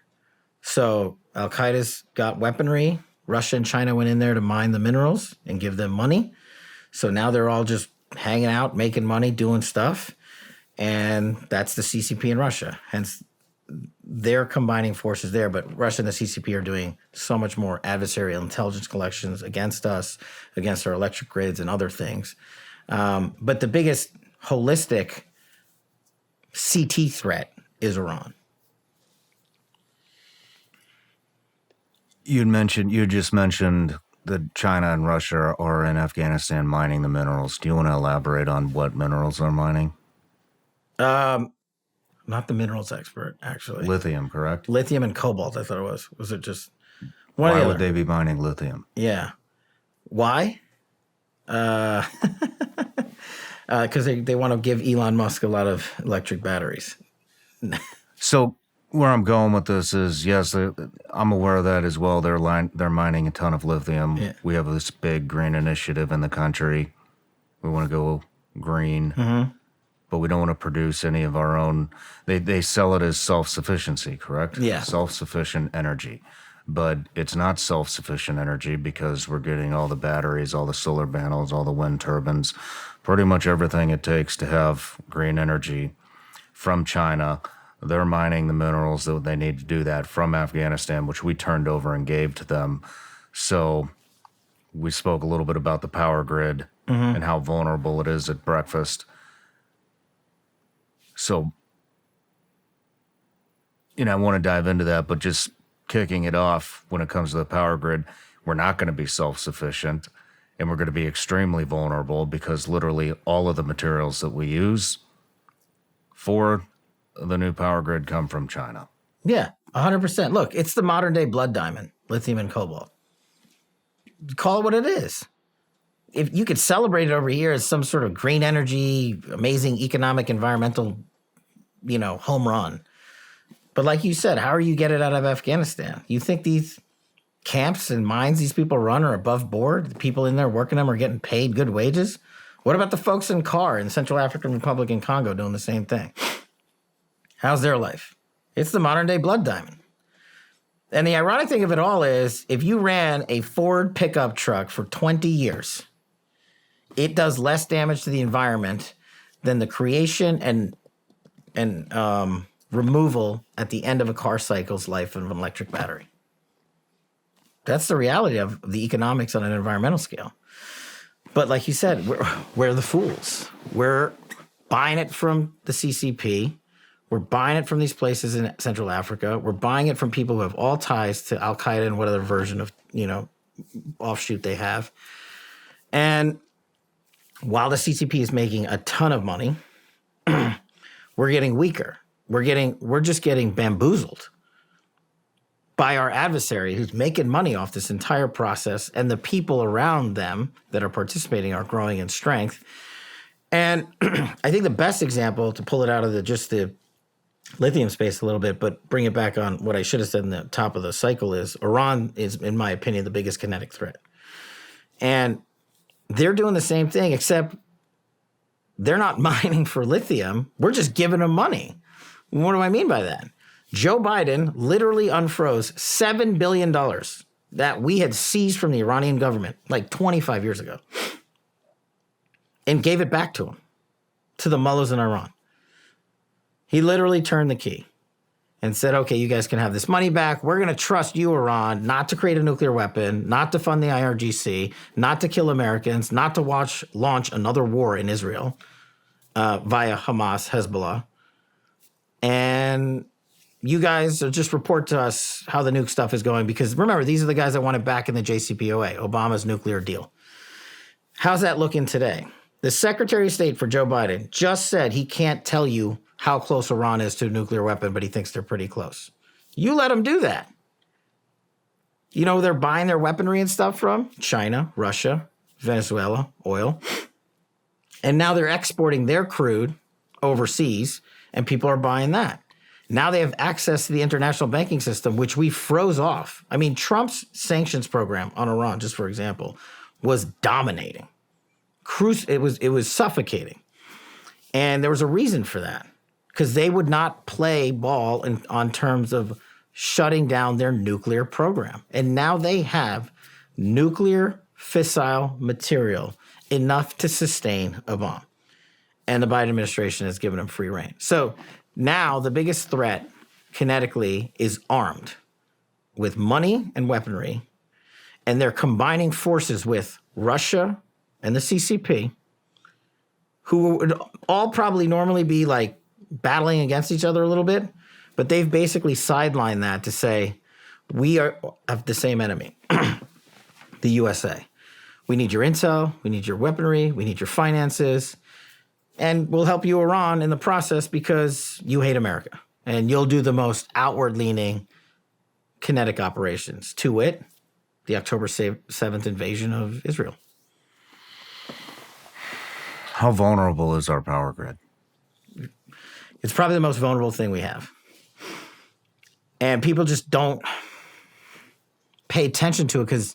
So Al-Qaeda's got weaponry. Russia and China went in there to mine the minerals and give them money. So now they're all just hanging out, making money, doing stuff. And that's the CCP in Russia. Hence, they're combining forces there. But Russia and the CCP are doing so much more adversarial intelligence collections against us, against our electric grids and other things. But the biggest holistic CT threat is Iran. You just mentioned that China and Russia are in Afghanistan mining the minerals. Do you want to elaborate on what minerals they're mining? Not the minerals expert, actually. Lithium, correct? Lithium and cobalt, I thought it was. Was it just one? Why would they be mining lithium? Yeah. Why? Because they want to give Elon Musk a lot of electric batteries. So where I'm going with this is, yes, I'm aware of that as well. They're mining a ton of lithium. Yeah. We have this big green initiative in the country. We want to go green, but we don't want to produce any of our own. They sell it as self-sufficiency, correct? Yeah. Self-sufficient energy. But it's not self-sufficient energy because we're getting all the batteries, all the solar panels, all the wind turbines, pretty much everything it takes to have green energy from China. They're mining the minerals that they need to do that from Afghanistan, which we turned over and gave to them. So we spoke a little bit about the power grid and how vulnerable it is at breakfast. So, I want to dive into that, but just kicking it off when it comes to the power grid, we're not going to be self-sufficient and we're going to be extremely vulnerable because literally all of the materials that we use for the new power grid come from China. Yeah, 100%. Look, it's the modern day blood diamond, lithium and cobalt. Call it what it is. If you could celebrate it over here as some sort of green energy, amazing economic, environmental, home run. But like you said, how are you get it out of Afghanistan? You think these camps and mines these people run are above board? The people in there working them are getting paid good wages? What about the folks in CAR in Central African Republic and Congo doing the same thing? How's their life? It's the modern day blood diamond. And the ironic thing of it all is if you ran a Ford pickup truck for 20 years, it does less damage to the environment than the creation and and removal at the end of a car cycle's life of an electric battery. That's the reality of the economics on an environmental scale. But like you said, we're the fools. We're buying it from the CCP. We're buying it from these places in Central Africa. We're buying it from people who have all ties to Al-Qa'ida and whatever version of, offshoot they have. And while the CCP is making a ton of money, we're getting weaker. We're just getting bamboozled by our adversary who's making money off this entire process, and the people around them that are participating are growing in strength. And I think the best example, to pull it out of the lithium space a little bit, but bring it back on what I should have said in the top of the cycle, is Iran is, in my opinion, the biggest kinetic threat. And they're doing the same thing, except they're not mining for lithium. We're just giving them money. What do I mean by that? Joe Biden literally unfroze $7 billion that we had seized from the Iranian government like 25 years ago and gave it back to them, to the mullahs in Iran. He literally turned the key and said, okay, you guys can have this money back. We're going to trust you, Iran, not to create a nuclear weapon, not to fund the IRGC, not to kill Americans, not to launch another war in Israel via Hamas, Hezbollah. And you guys just report to us how the nuke stuff is going, because remember, these are the guys that want it back in the JCPOA, Obama's nuclear deal. How's that looking today? The Secretary of State for Joe Biden just said he can't tell you how close Iran is to a nuclear weapon, but he thinks they're pretty close. You let him do that. They're buying their weaponry and stuff from China, Russia, Venezuela, oil. And now they're exporting their crude overseas, and people are buying that. Now they have access to the international banking system, which we froze off. I mean, Trump's sanctions program on Iran, just for example, was dominating. It was suffocating. And there was a reason for that, because they would not play ball on terms of shutting down their nuclear program. And now they have nuclear fissile material enough to sustain a bomb. And the Biden administration has given them free rein. So now the biggest threat kinetically is armed with money and weaponry, and they're combining forces with Russia and the CCP, who would all probably normally be like battling against each other a little bit, but they've basically sidelined that to say, we have the same enemy, the USA. We need your intel, we need your weaponry, we need your finances, and we'll help you, Iran, in the process because you hate America. And you'll do the most outward-leaning kinetic operations, to wit, the October 7th invasion of Israel. How vulnerable is our power grid? It's probably the most vulnerable thing we have. And people just don't pay attention to it because,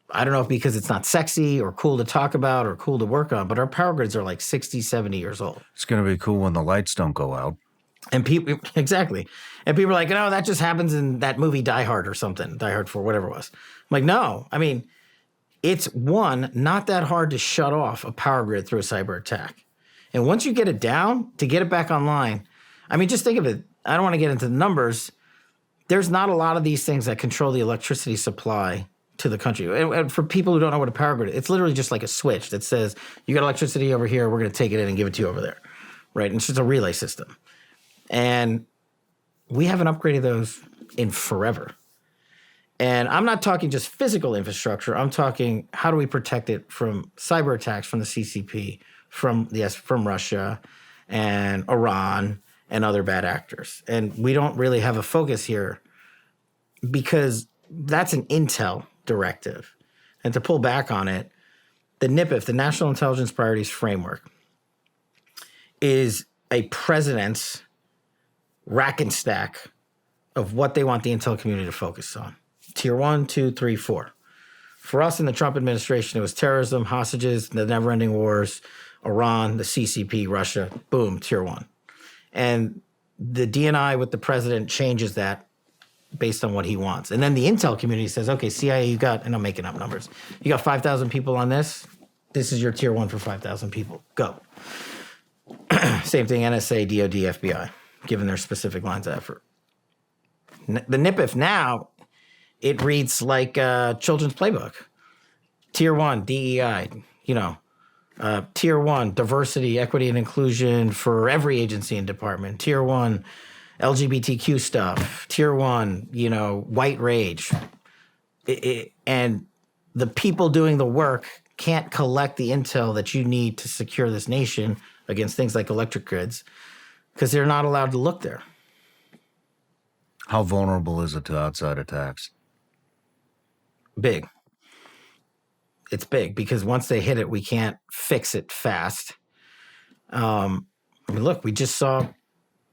I don't know if because it's not sexy or cool to talk about or cool to work on, but our power grids are like 60, 70 years old. It's going to be cool when the lights don't go out. And people, exactly. And people are like, no, that just happens in that movie Die Hard or something, Die Hard 4, whatever it was. I'm like, no. I mean, it's not that hard to shut off a power grid through a cyber attack. And once you get it down, to get it back online, I mean, just think of it. I don't want to get into the numbers. There's not a lot of these things that control the electricity supply to the country. And for people who don't know what a power grid is, it's literally just like a switch that says, you got electricity over here, we're going to take it in and give it to you over there, right? And it's just a relay system. And we haven't upgraded those in forever. And I'm not talking just physical infrastructure. I'm talking, how do we protect it from cyber attacks from the CCP, from Russia and Iran and other bad actors. And we don't really have a focus here because that's an intel directive. And to pull back on it, the NIPIF, the National Intelligence Priorities Framework, is a president's rack and stack of what they want the intel community to focus on. Tier 1, 2, 3, 4. For us in the Trump administration, it was terrorism, hostages, the never-ending wars, Iran, the CCP, Russia, boom, tier 1. And the DNI with the president changes that based on what he wants. And then the intel community says, okay, CIA, you got, and I'm making up numbers, you got 5,000 people on this. This is your tier 1 for 5,000 people. Go. Same thing, NSA, DOD, FBI, given their specific lines of effort. The NIPIF now, it reads like a children's playbook. Tier 1, DEI, Tier 1, diversity, equity, and inclusion for every agency and department. Tier 1, LGBTQ stuff. Tier 1, white rage. And the people doing the work can't collect the intel that you need to secure this nation against things like electric grids because they're not allowed to look there. How vulnerable is it to outside attacks? Big. It's big because once they hit it, we can't fix it fast. Look, we just saw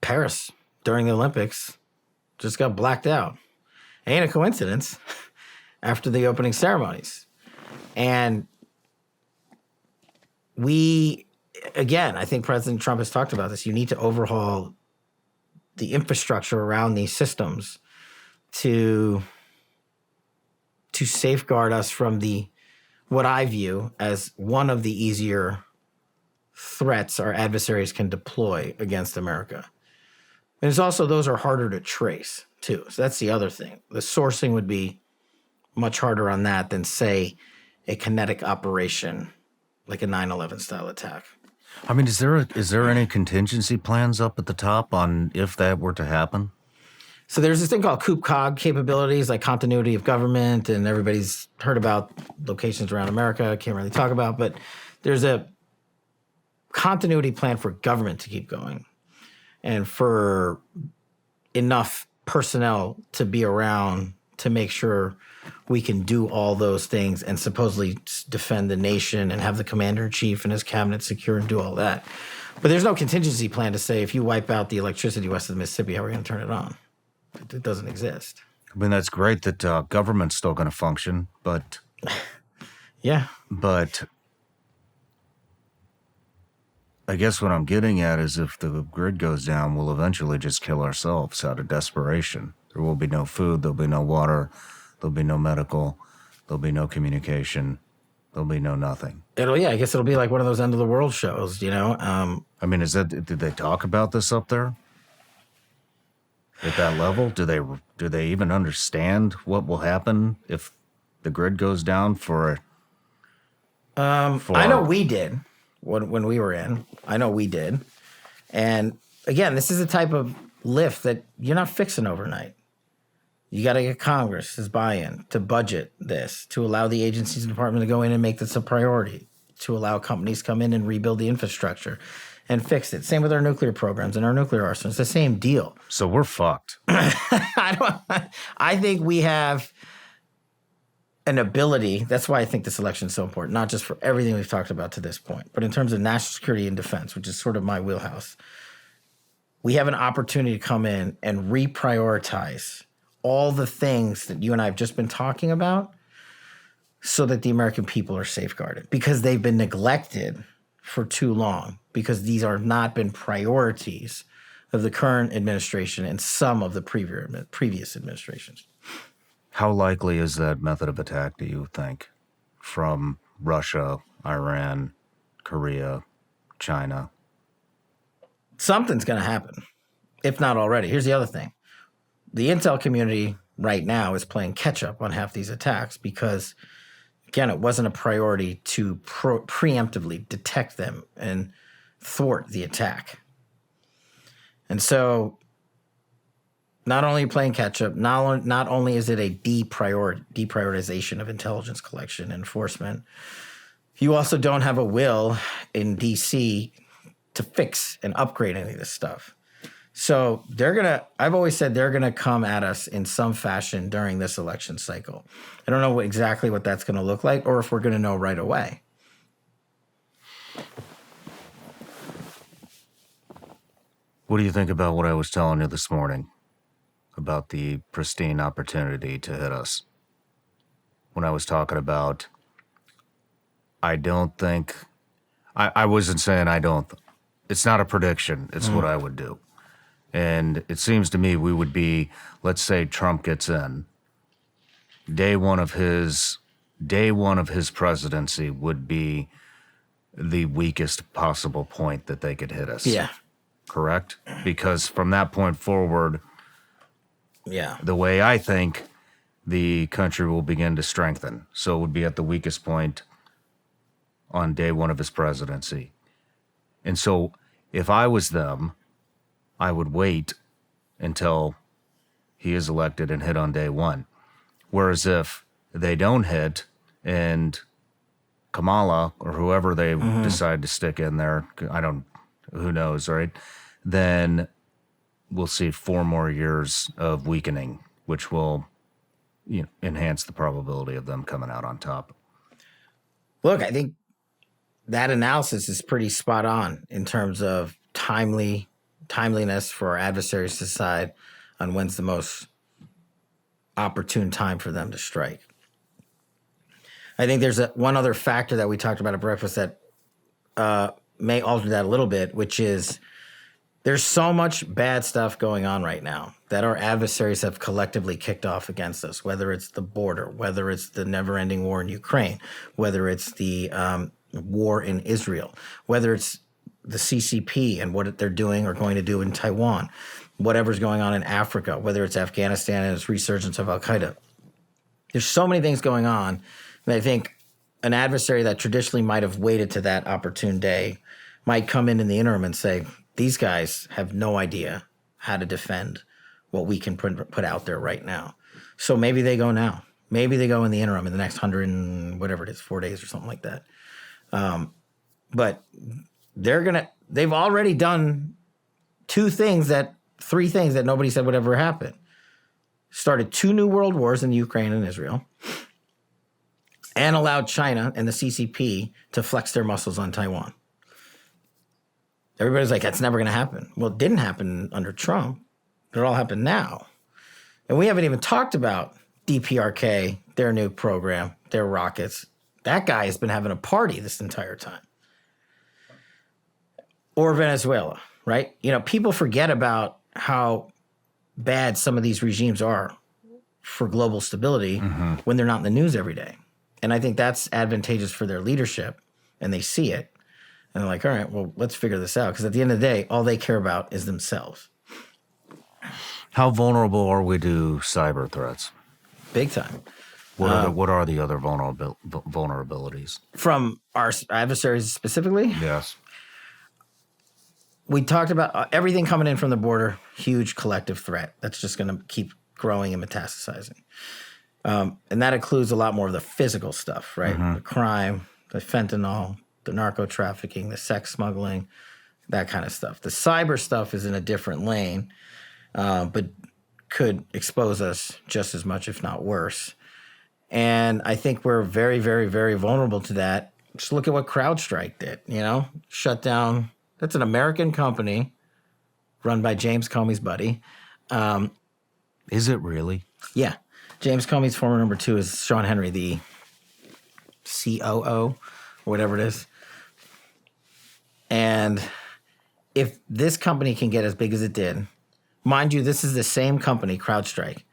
Paris during the Olympics just got blacked out. Ain't a coincidence after the opening ceremonies. And I think President Trump has talked about this. You need to overhaul the infrastructure around these systems to safeguard us from what I view as one of the easier threats our adversaries can deploy against America. And it's also, those are harder to trace too. So that's the other thing. The sourcing would be much harder on that than, say, a kinetic operation like a 9/11 style attack. I mean, is there any contingency plans up at the top on if that were to happen? So there's this thing called COOP-COG capabilities, like continuity of government, and everybody's heard about locations around America. I can't really talk about, but there's a continuity plan for government to keep going and for enough personnel to be around to make sure we can do all those things and supposedly defend the nation and have the commander-in-chief and his cabinet secure and do all that. But there's no contingency plan to say, if you wipe out the electricity west of the Mississippi, how are we going to turn it on? It doesn't exist. I mean, that's great that government's still going to function, but... Yeah. But I guess what I'm getting at is if the grid goes down, we'll eventually just kill ourselves out of desperation. There will be no food, there'll be no water, there'll be no medical, there'll be no communication, there'll be no nothing. I guess it'll be like one of those end of the world shows, I mean, did they talk about this up there? At that level? Do they even understand what will happen if the grid goes down for I know we did when we were in. I know we did. And again, this is a type of lift that you're not fixing overnight. You got to get Congress's buy-in to budget this, to allow the agencies and department to go in and make this a priority, to allow companies come in and rebuild the infrastructure and fix it. Same with our nuclear programs and our nuclear arsenal. It's the same deal. So we're fucked. I think we have an ability. That's why I think this election is so important, not just for everything we've talked about to this point, but in terms of national security and defense, which is sort of my wheelhouse. We have an opportunity to come in and reprioritize all the things that you and I have just been talking about so that the American people are safeguarded, because they've been neglected for too long, because these are not been priorities of the current administration and some of the previous administrations. How likely is that method of attack, do you think, from Russia, Iran, Korea, China? Something's going to happen, if not already. Here's the other thing. The intel community right now is playing catch up on half these attacks because, again, it wasn't a priority to preemptively detect them and thwart the attack. And so not only playing catch up, not only is it a deprioritization of intelligence collection and enforcement, you also don't have a will in D.C. to fix and upgrade any of this stuff. So I've always said they're going to come at us in some fashion during this election cycle. I don't know exactly what that's going to look like or if we're going to know right away. What do you think about what I was telling you this morning about the pristine opportunity to hit us? When I was talking about, I don't think, I wasn't saying I don't, it's not a prediction, it's what I would do. And it seems to me we would be, let's say Trump gets in, day one of his presidency would be the weakest possible point that they could hit us. Yeah. Correct? Because from that point forward, Yeah. the way I think, the country will begin to strengthen. So it would be at the weakest point on day one of his presidency. And so if I was them, I would wait until he is elected and hit on day one. Whereas if they don't hit and Kamala or whoever they decide to stick in there, who knows, right? Then we'll see 4 more years of weakening, which will enhance the probability of them coming out on top. Look, I think that analysis is pretty spot on in terms of timeliness for our adversaries to decide on when's the most opportune time for them to strike. I think there's one other factor that we talked about at breakfast that may alter that a little bit, which is there's so much bad stuff going on right now that our adversaries have collectively kicked off against us, whether it's the border, whether it's the never-ending war in Ukraine, whether it's the war in Israel, whether it's the CCP and what they're doing or going to do in Taiwan, whatever's going on in Africa, whether it's Afghanistan and its resurgence of Al-Qa'ida. There's so many things going on that I think an adversary that traditionally might have waited to that opportune day might come in the interim and say, these guys have no idea how to defend what we can put out there right now. So maybe they go now. Maybe they go in the interim in the next 100 and whatever it is, 4 days or something like that. But they've already done 3 things that nobody said would ever happen. Started 2 new world wars in Ukraine and Israel, and allowed China and the CCP to flex their muscles on Taiwan. Everybody's like, that's never going to happen. Well, it didn't happen under Trump, but it all happened now. And we haven't even talked about DPRK, their new program, their rockets. That guy has been having a party this entire time. Or Venezuela, right? People forget about how bad some of these regimes are for global stability when they're not in the news every day. And I think that's advantageous for their leadership, and they see it. And they're like, all right, well, let's figure this out. Because at the end of the day, all they care about is themselves. How vulnerable are we to cyber threats? Big time. What are the other vulnerabilities? From our adversaries specifically? Yes. We talked about everything coming in from the border, huge collective threat that's just going to keep growing and metastasizing. And that includes a lot more of the physical stuff, right? The crime, the fentanyl, the narco trafficking, the sex smuggling, that kind of stuff. The cyber stuff is in a different lane, but could expose us just as much, if not worse. And I think we're very, very, very vulnerable to that. Just look at what CrowdStrike did, shut down. That's an American company run by James Comey's buddy. Is it really? Yeah. James Comey's former number 2 is Shawn Henry, the COO, or whatever it is. And if this company can get as big as it did, mind you, this is the same company, CrowdStrike,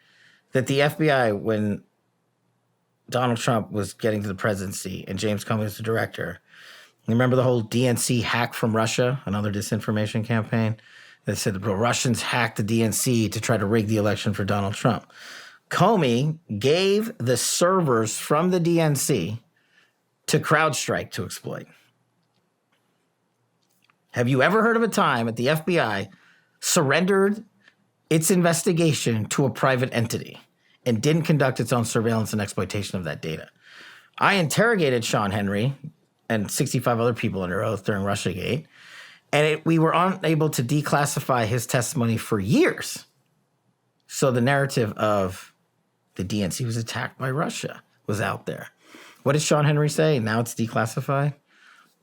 that the FBI, when Donald Trump was getting to the presidency and James Comey was the director, remember the whole DNC hack from Russia, another disinformation campaign? They said the Russians hacked the DNC to try to rig the election for Donald Trump. Comey gave the servers from the DNC to CrowdStrike to exploit. Have you ever heard of a time that the FBI surrendered its investigation to a private entity and didn't conduct its own surveillance and exploitation of that data? I interrogated Shawn Henry and 65 other people under oath during Russiagate, and we were unable to declassify his testimony for years. So the narrative of the DNC was attacked by Russia was out there. What did Shawn Henry say? Now it's declassified?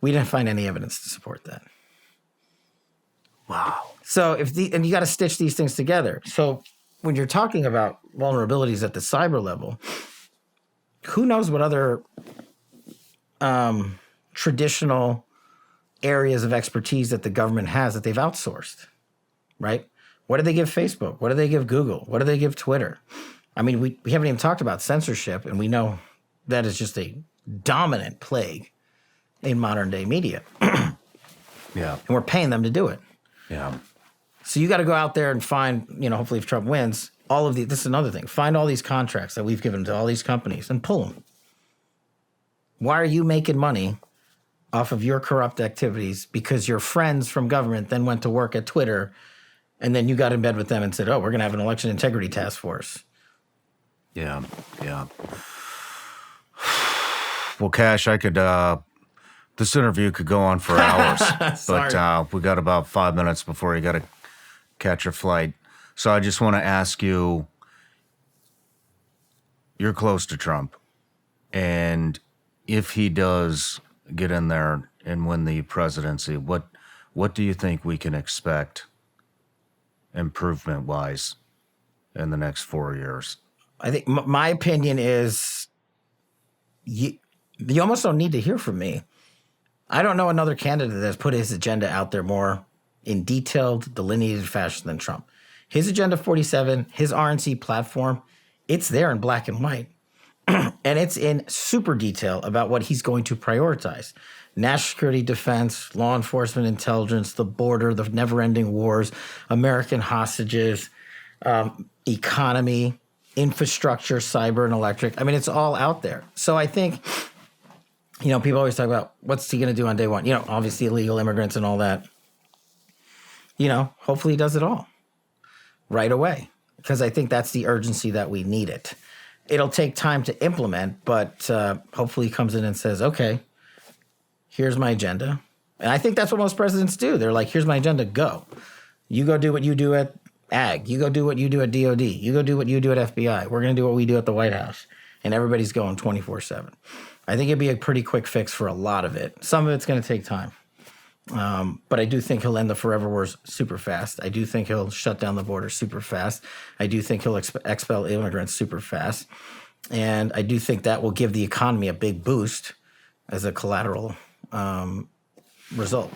We didn't find any evidence to support that. Wow. So and you got to stitch these things together. So when you're talking about vulnerabilities at the cyber level, who knows what other traditional areas of expertise that the government has that they've outsourced, right? What do they give Facebook? What do they give Google? What do they give Twitter? I mean, we haven't even talked about censorship, and we know that is just a dominant plague in modern day media. Yeah. And we're paying them to do it. Yeah. So you got to go out there and find, hopefully if Trump wins, this is another thing. Find all these contracts that we've given to all these companies and pull them. Why are you making money off of your corrupt activities? Because your friends from government then went to work at Twitter and then you got in bed with them and said, oh, we're going to have an election integrity task force. Yeah. Yeah. Well, Kash, this interview could go on for hours, but we got about 5 minutes before you got to catch your flight. So I just want to ask you, you're close to Trump, and if he does get in there and win the presidency, what do you think we can expect improvement-wise in the next 4 years? I think my opinion is you almost don't need to hear from me. I don't know another candidate that's put his agenda out there more in detailed, delineated fashion than Trump. His Agenda 47, his RNC platform, it's there in black and white. And it's in super detail about what he's going to prioritize. National security, defense, law enforcement, intelligence, the border, the never-ending wars, American hostages, economy, infrastructure, cyber, and electric. I mean, it's all out there. So I think, people always talk about what's he going to do on day one. Obviously illegal immigrants and all that. Hopefully he does it all right away because I think that's the urgency that we need it. It'll take time to implement, but hopefully he comes in and says, okay, here's my agenda. And I think that's what most presidents do. They're like, here's my agenda, go. You go do what you do at Ag. You go do what you do at DOD. You go do what you do at FBI. We're going to do what we do at the White House. And everybody's going 24/7. I think it'd be a pretty quick fix for a lot of it. Some of it's going to take time. But I do think he'll end the forever wars super fast. I do think he'll shut down the border super fast. I do think he'll expel immigrants super fast. And I do think that will give the economy a big boost as a collateral result.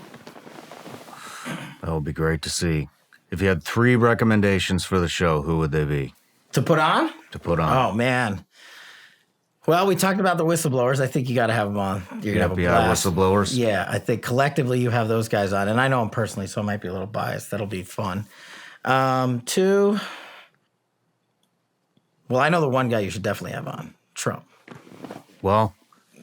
That would be great to see. If you had 3 recommendations for the show, who would they be? To put on? To put on. Oh, man. Well, we talked about the whistleblowers. I think you got to have them on. You're going to have a blast. Whistleblowers? Yeah, I think collectively you have those guys on. And I know them personally, so I might be a little biased. That'll be fun. 2, well, I know the one guy you should definitely have on, Trump. Well,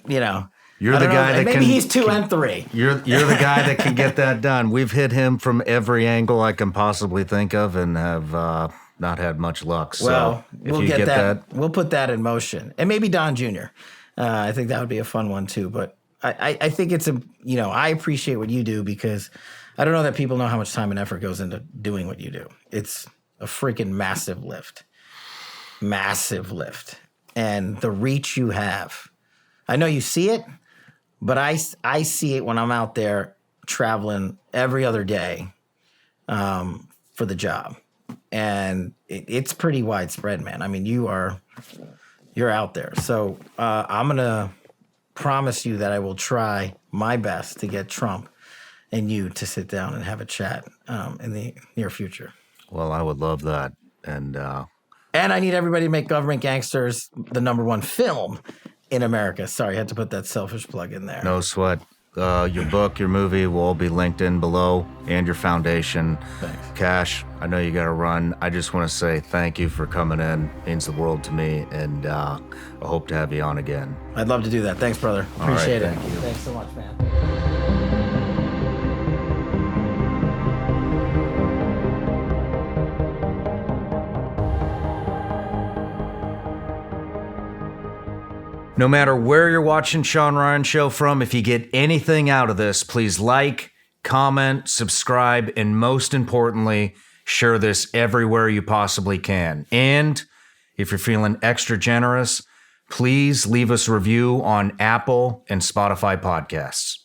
you're the guy that maybe he's 2 and 3. You're the guy that can get that done. We've hit him from every angle I can possibly think of and have not had much luck. So well, if you get that, we'll put that in motion. And maybe Don Jr. I think that would be a fun one too. But I think it's I appreciate what you do because I don't know that people know how much time and effort goes into doing what you do. It's a freaking massive lift. Massive lift. And the reach you have. I know you see it, but I see it when I'm out there traveling every other day for the job. And it's pretty widespread, man. I mean, you're out there. So I'm going to promise you that I will try my best to get Trump and you to sit down and have a chat in the near future. Well, I would love that. And I need everybody to make Government Gangsters the #1 film in America. Sorry, I had to put that selfish plug in there. No sweat. Your book, your movie will all be linked in below, and your foundation. Thanks. Cash, I know you got to run. I just want to say thank you for coming in. It means the world to me, and I hope to have you on again. I'd love to do that. Thanks, brother. Appreciate it. Thank you. Thanks so much, man. No matter where you're watching Shawn Ryan Show from, if you get anything out of this, please like, comment, subscribe, and most importantly, share this everywhere you possibly can. And if you're feeling extra generous, please leave us a review on Apple and Spotify podcasts.